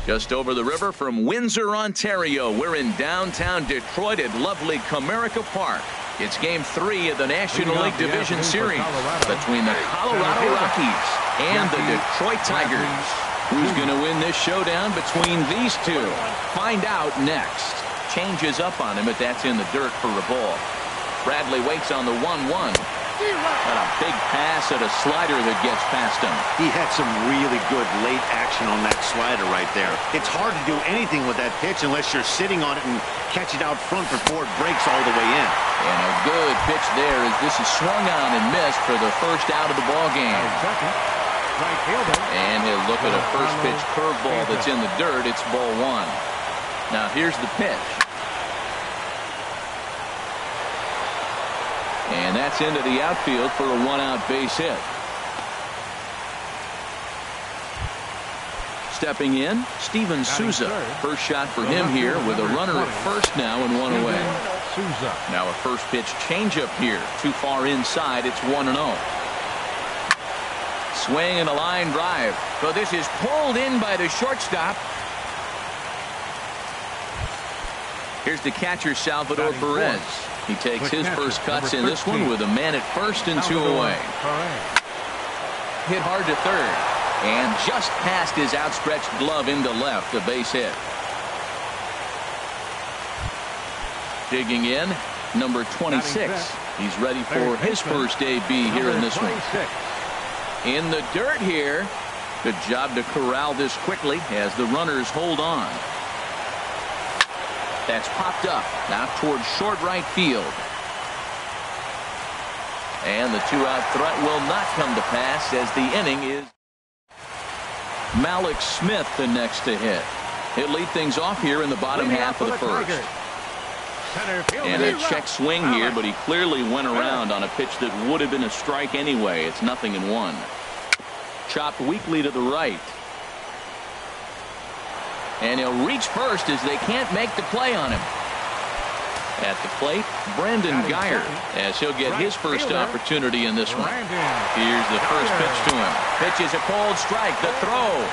Just over the river from Windsor, Ontario, we're in downtown Detroit at lovely Comerica Park. It's Game 3 of the National League Division Series between the Colorado Rockies and the Detroit Tigers. Who's going to win this showdown between these two? Find out next. Changes up on him, but that's in the dirt for a ball. Bradley waits on the 1-1. And a big pass at a slider that gets past him. He had some really good late action on that slider right there. It's hard to do anything with that pitch unless you're sitting on it and catch it out front before it breaks all the way in. And a good pitch there as this is swung on and missed for the first out of the ball game. And he'll look at a first pitch curveball that's in the dirt. It's ball 1. Now here's the pitch. And that's into the outfield for a 1-out base hit. Stepping in, Steven Souza. First shot for him here with a runner at first now and 1 away. Now a first pitch changeup here. Too far inside. It's 1-0. Swing and a line drive. So this is pulled in by the shortstop. Here's the catcher, Salvador Perez. He takes his first cuts in this one with a man at first and 2 away. Hit hard to third. And just past his outstretched glove into left, a base hit. Digging in, number 26. He's ready for his first AB here in this one. In the dirt here. Good job to corral this quickly as the runners hold on. That's popped up now towards short right field. And the 2-out threat will not come to pass as the inning is. Malik Smith the next to hit. He'll lead things off here in the bottom half of the first. And a check swing here, but he clearly went around on a pitch that would have been a strike anyway. It's 0-1. Chopped weakly to the right. And he'll reach first as they can't make the play on him. At the plate, Brandon Guyer, as he'll get his first opportunity in this one. Here's the first pitch to him. Pitch is a cold strike, the throw.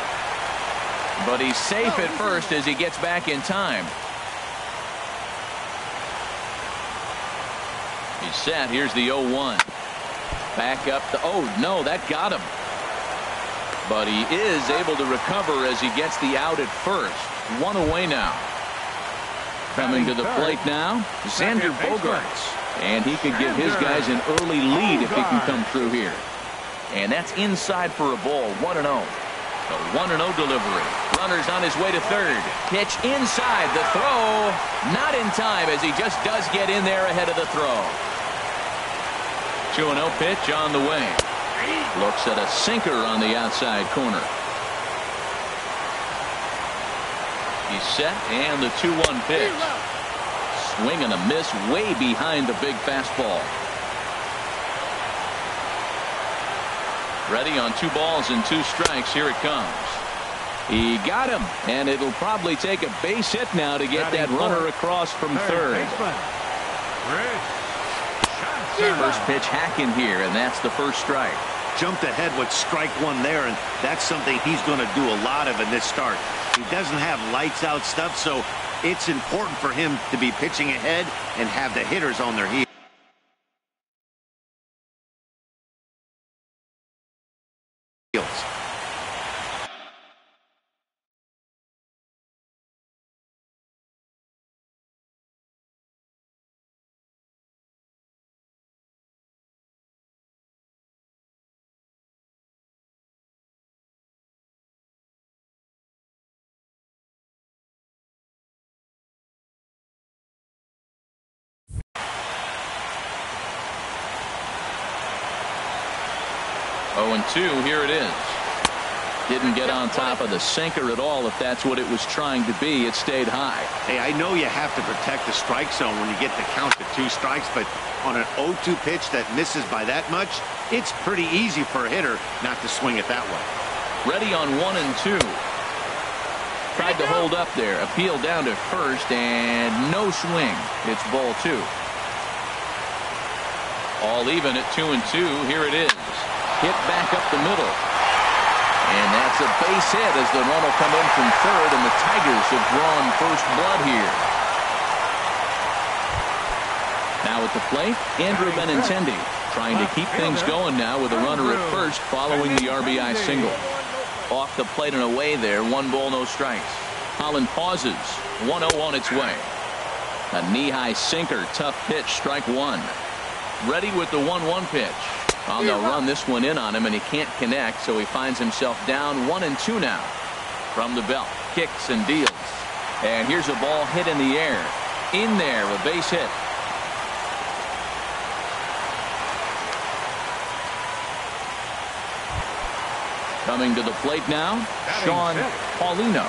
But he's safe at first as he gets back in time. He's set. Here's the 0-1. Back up the, oh no, that got him. But he is able to recover as he gets the out at first. 1 away now. Coming to the plate now, Xander Bogaerts. And he could give his guys an early lead if he can come through here. And that's inside for a ball. 1-0. The 1-0 delivery. Runner's on his way to third. Pitch inside. The throw not in time as he just does get in there ahead of the throw. 2-0 pitch on the way. Looks at a sinker on the outside corner. He's set, and the 2-1 pitch. Swing and a miss way behind the big fastball. Ready on 2 balls and 2 strikes. Here it comes. He got him, and it'll probably take a base hit now to get that runner across from third. First pitch hacking here, and that's the first strike. Jumped ahead with strike 1 there, and that's something he's going to do a lot of in this start. He doesn't have lights out stuff, so it's important for him to be pitching ahead and have the hitters on their heels. Oh, and 2, here it is. Didn't get on top of the sinker at all if that's what it was trying to be. It stayed high. Hey, I know you have to protect the strike zone when you get the count to 2 strikes, but on an 0-2 pitch that misses by that much, it's pretty easy for a hitter not to swing it that way. Ready on 1 and 2. Tried to hold up there. Appeal down to first, and no swing. It's ball 2. All even at 2 and 2. Here it is. Hit back up the middle. And that's a base hit as the run will come in from third, and the Tigers have drawn first blood here. Now at the plate, Andrew Benintendi trying to keep things going now with a runner at first following the RBI single. Off the plate and away there, 1 ball, no strikes. Holland pauses, 1-0 on its way. A knee-high sinker, tough pitch, strike 1. Ready with the 1-1 pitch. Well, they'll run this one in on him, and he can't connect, so he finds himself down 1-2 now. From the belt, kicks and deals. And here's a ball hit in the air. In there, a base hit. Coming to the plate now, Sean Paulino,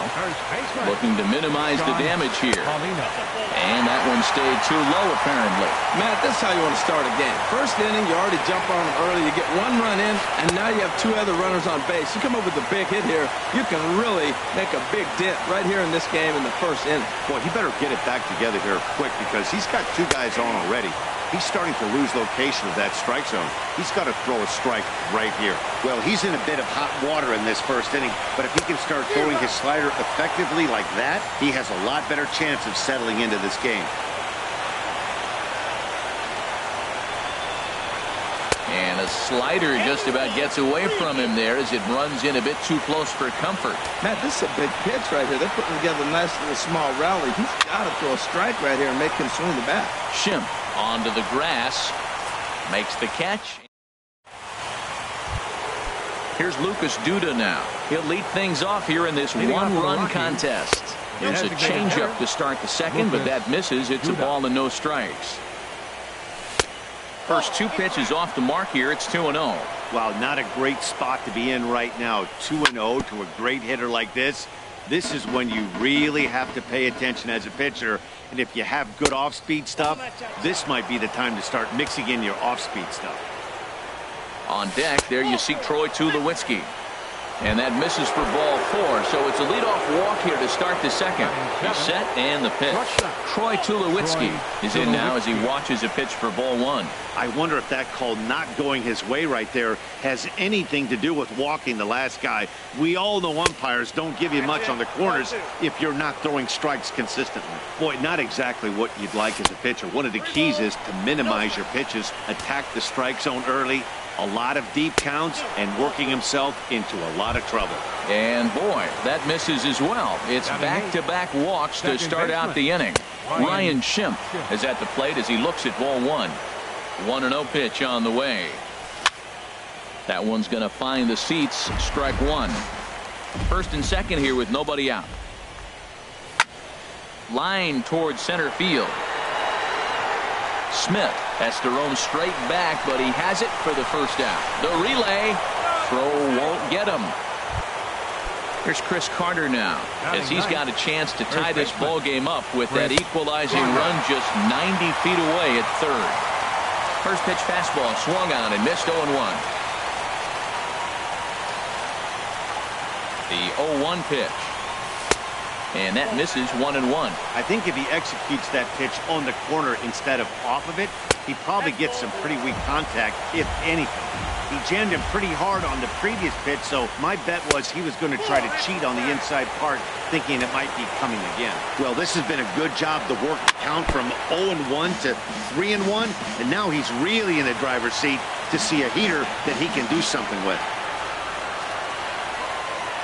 looking to minimize the damage here. And that one stayed too low, apparently. Matt, that's how you want to start a game. First inning, you already jump on them early. You get 1 run in, and now you have 2 other runners on base. You come up with a big hit here, you can really make a big dent right here in this game in the first inning. Boy, he better get it back together here quick because he's got 2 guys on already. He's starting to lose location of that strike zone. He's got to throw a strike right here. Well, he's in a bit of hot water in this first inning, but if he can start throwing his slider effectively like that, he has a lot better chance of settling into this game. And a slider just about gets away from him there as it runs in a bit too close for comfort. Matt, this is a big pitch right here. They're putting together a nice little small rally. He's got to throw a strike right here and make him swing the bat. Schimpf onto the grass, makes the catch. Here's Lucas Duda now. He'll lead things off here in this 1-run contest. There's a changeup to start the second, but that misses. It's a ball and no strikes. First 2 pitches off the mark here. It's 2-0. Wow, not a great spot to be in right now. 2-0 to a great hitter like this. This is when you really have to pay attention as a pitcher. And if you have good off-speed stuff, this might be the time to start mixing in your off-speed stuff. On deck, there you see Troy Tulowitzki. And that misses for ball 4. So it's a leadoff walk here to start the second. He's set and the pitch. Troy Tulowitzki is in now as he watches a pitch for ball 1. I wonder if that call not going his way right there has anything to do with walking the last guy. We all know umpires don't give you much on the corners if you're not throwing strikes consistently. Boy, not exactly what you'd like as a pitcher. One of the keys is to minimize your pitches, attack the strike zone early, a lot of deep counts, and working himself into a lot of trouble. And boy, that misses as well. It's back-to-back walks to start out the inning. Ryan Schimpf is at the plate as he looks at ball 1. 1-0 pitch on the way. That one's going to find the seats. Strike 1. First and second here with nobody out. Line towards center field. Smith has to roam straight back, but he has it for the first out. The relay throw won't get him. Here's Chris Carter now as he's got a chance to tie this ball game up with that equalizing run just 90 feet away at third. First pitch fastball swung on and missed 0-1. The 0-1 pitch. And that misses 1-1. I think if he executes that pitch on the corner instead of off of it, he probably gets some pretty weak contact, if anything. He jammed him pretty hard on the previous pitch, so my bet was he was going to try to cheat on the inside part, thinking it might be coming again. Well, this has been a good job to work the count from 0-1 to 3-1, and now he's really in the driver's seat to see a heater that he can do something with.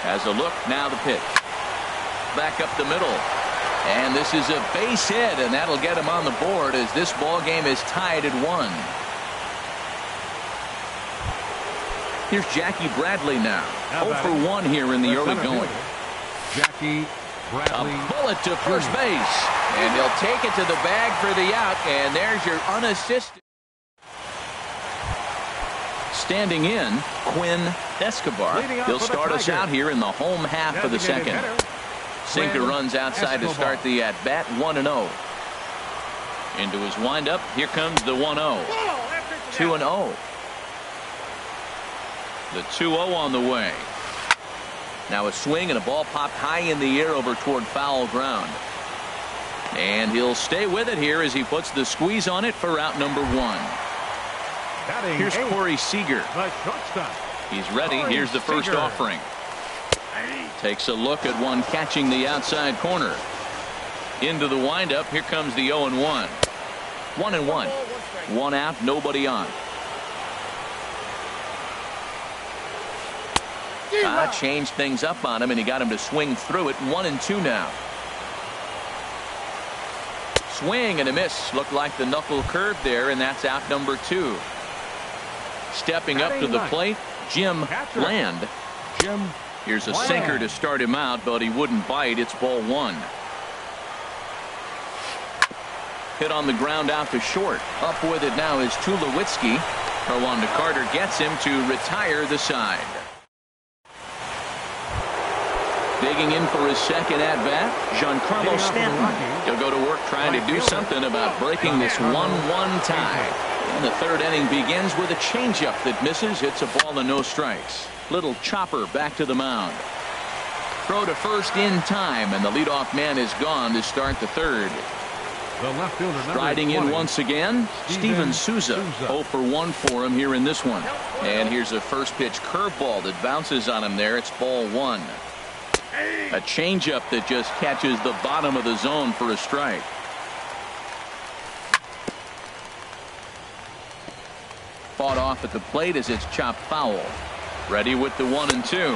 As a look, now the pitch. Back up the middle. And this is a base hit, and that'll get him on the board as this ball game is tied at 1. Here's Jackie Bradley now. 0 for 1 here in the early going. Jackie Bradley. A bullet to first base. And he'll take it to the bag for the out, and there's your unassisted. Standing in, Quinn Escobar. He'll start us out here in the home half of the second. Sinker runs outside to start the at-bat. 1-0. Into his windup. Here comes the 1-0. 2-0. The 2-0 on the way. Now a swing and a ball popped high in the air over toward foul ground. And he'll stay with it here as he puts the squeeze on it for out number 1. Here's Corey Seager. He's ready. Here's the first offering. Takes a look at one catching the outside corner. Into the windup. Here comes the 0-1. 1-1. One out, nobody on. Changed things up on him, and he got him to swing through it. 1-2 now. Swing and a miss. Looked like the knuckle curve there, and that's out number 2. Stepping up to the plate, Jim Land. Here's a sinker to start him out, but he wouldn't bite. It's ball 1. Hit on the ground out to short. Up with it now is Tulowitzki. Throw on to Carter gets him to retire the side. Digging in for his second at-bat, Giancarlo Stanton. He'll go to work trying to do something about breaking this 1-1 tie. And the third inning begins with a changeup that misses. Hits a ball and no strikes. Little chopper back to the mound. Throw to first in time, and the leadoff man is gone to start the third. The left fielder, striding in once again, Steven Souza. 0 for 1 for him here in this one. And here's a first pitch curveball that bounces on him there. It's ball 1. A changeup that just catches the bottom of the zone for a strike. Fought off at the plate as it's chopped foul. Ready with the 1-2.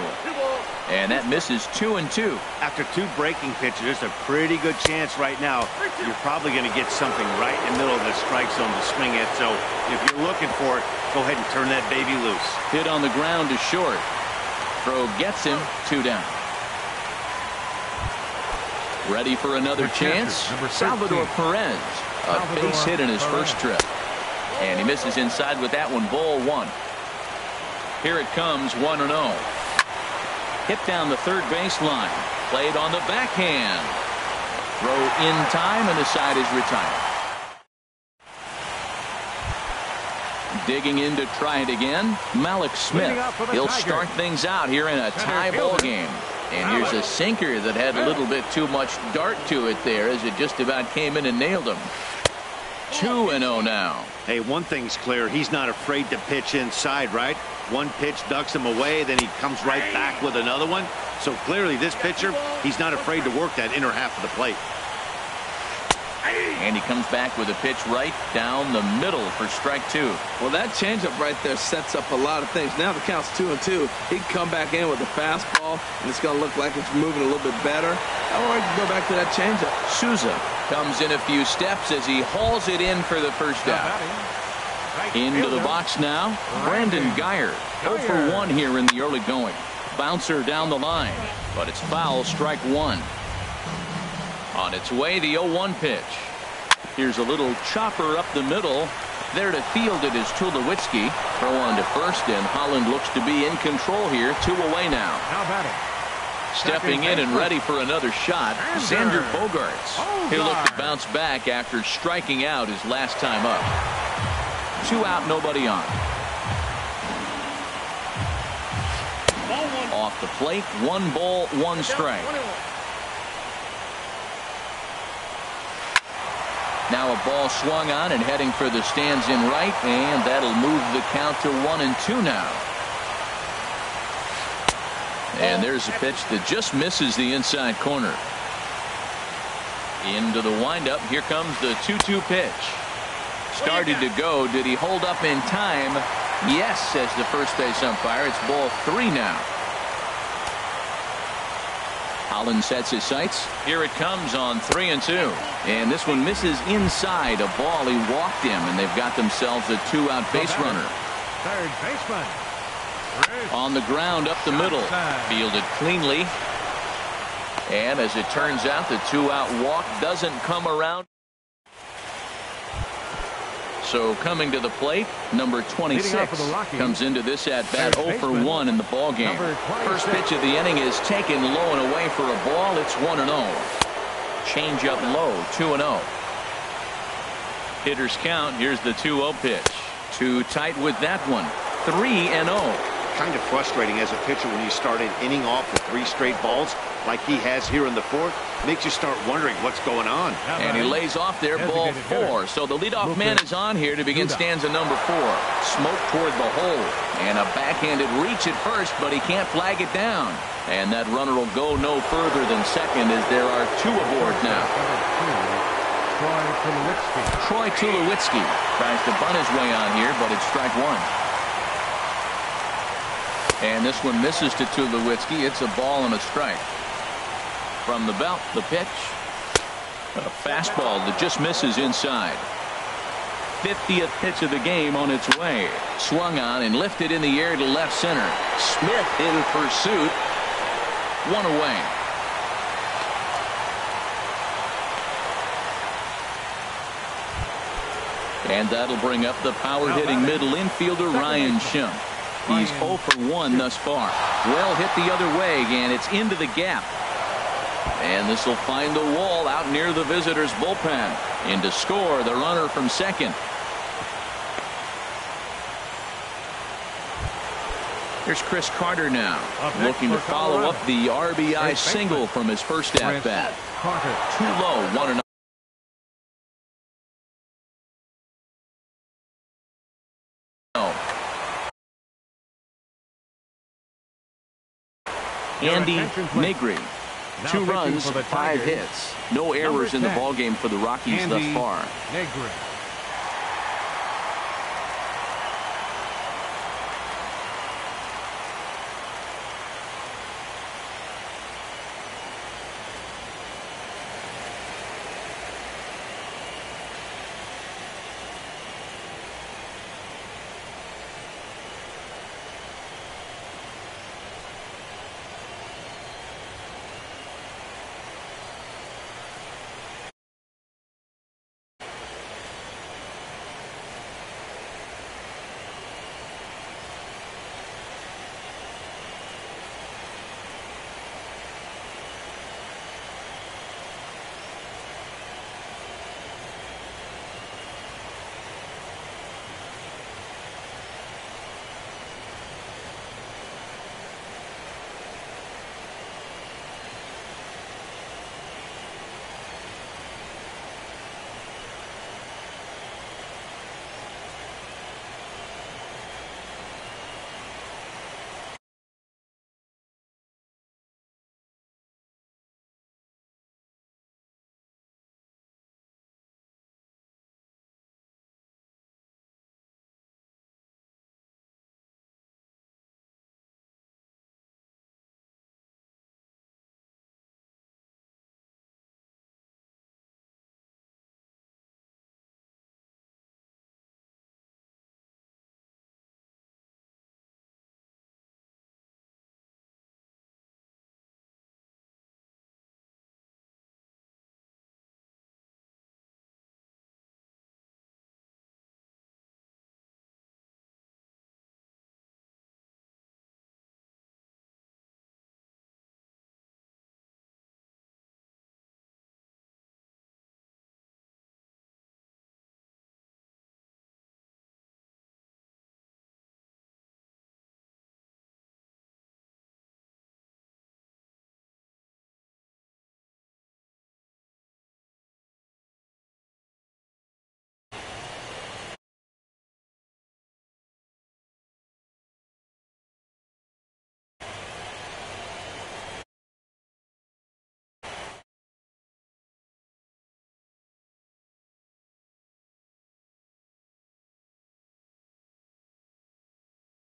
And that misses 2-2. After 2 breaking pitches, there's a pretty good chance right now you're probably going to get something right in the middle of the strike zone to swing at. So if you're looking for it, go ahead and turn that baby loose. Hit on the ground to short. Throw gets him. 2 down. Ready for another chance. Salvador Perez. A base hit in his first trip. And he misses inside with that one. Ball 1. Here it comes. 1-0. Hit down the third baseline. Played on the backhand. Throw in time, and the side is retired. Digging in to try it again, Malik Smith. He'll start things out here in a tie ball game. And here's a sinker that had a little bit too much dart to it there as it just about came in and nailed him. 2-0 now. Hey, one thing's clear. He's not afraid to pitch inside, right? One pitch ducks him away, then he comes right back with another one. So clearly this pitcher, he's not afraid to work that inner half of the plate. And he comes back with a pitch right down the middle for strike 2. Well, that changeup right there sets up a lot of things. Now the count's 2-2. He can come back in with a fastball, and it's going to look like it's moving a little bit better. Or he can go back to that changeup. Souza comes in a few steps as he hauls it in for the first out. Into the box now, Brandon Geyer. 0 for 1 here in the early going. Bouncer down the line, but it's foul. Strike 1. On its way, the 0-1 pitch. Here's a little chopper up the middle. There to field it is Tulowitzki. Throw on to first, and Holland looks to be in control here. 2 away now. Stepping in and ready for another shot, Xander Bogaerts. He'll look to bounce back after striking out his last time up. 2 out, nobody on. Off the plate, 1 ball, 1 strike. Now a ball swung on and heading for the stands in right, and that'll move the count to 1-2 now. And there's a pitch that just misses the inside corner. Into the windup. Here comes the 2-2 pitch. Started to go. Did he hold up in time? Yes, says the first base umpire. It's ball 3 now. Holland sets his sights. Here it comes on 3-2. And this one misses inside. A ball he walked him, and they've got themselves a 2-out base runner. Third baseman. On the ground up the middle. Fielded cleanly. And as it turns out, the 2-out walk doesn't come around. So coming to the plate, number 26 comes into this at-bat 0 for 1 in the ballgame. First pitch of the inning is taken low and away for a ball. It's 1-0. Change up low, 2-0. Hitters count. Here's the 2-0 pitch. Too tight with that one. 3-0. Kind of frustrating as a pitcher when you start an inning off with 3 straight balls. like he has here in the fourth makes you start wondering what's going on. And he lays off there, ball 4. So the leadoff man is on here to begin stanza number 4. Smoke toward the hole. And a backhanded reach at first, but he can't flag it down. And that runner will go no further than second as there are 2 aboard now. Troy Tulowitzki tries to bunt his way on here, but it's strike 1. And this one misses to Tulowitzki. It's a ball and a strike. From the belt, the pitch. A fastball that just misses inside. 50th pitch of the game on its way. Swung on and lifted in the air to left center. Smith in pursuit. 1 away. And that'll bring up the power-hitting middle infielder Ryan Schimpf. He's 0 for 1 thus far. Well hit the other way, and it's into the gap. And this will find the wall out near the visitors' bullpen. In to score, the runner from second. Here's Chris Carter now, looking to follow up the RBI single from his first at-bat. Too low, 1-0. Andy Negri, 2 runs, 5 hits. No errors in the ballgame for the Rockies thus far.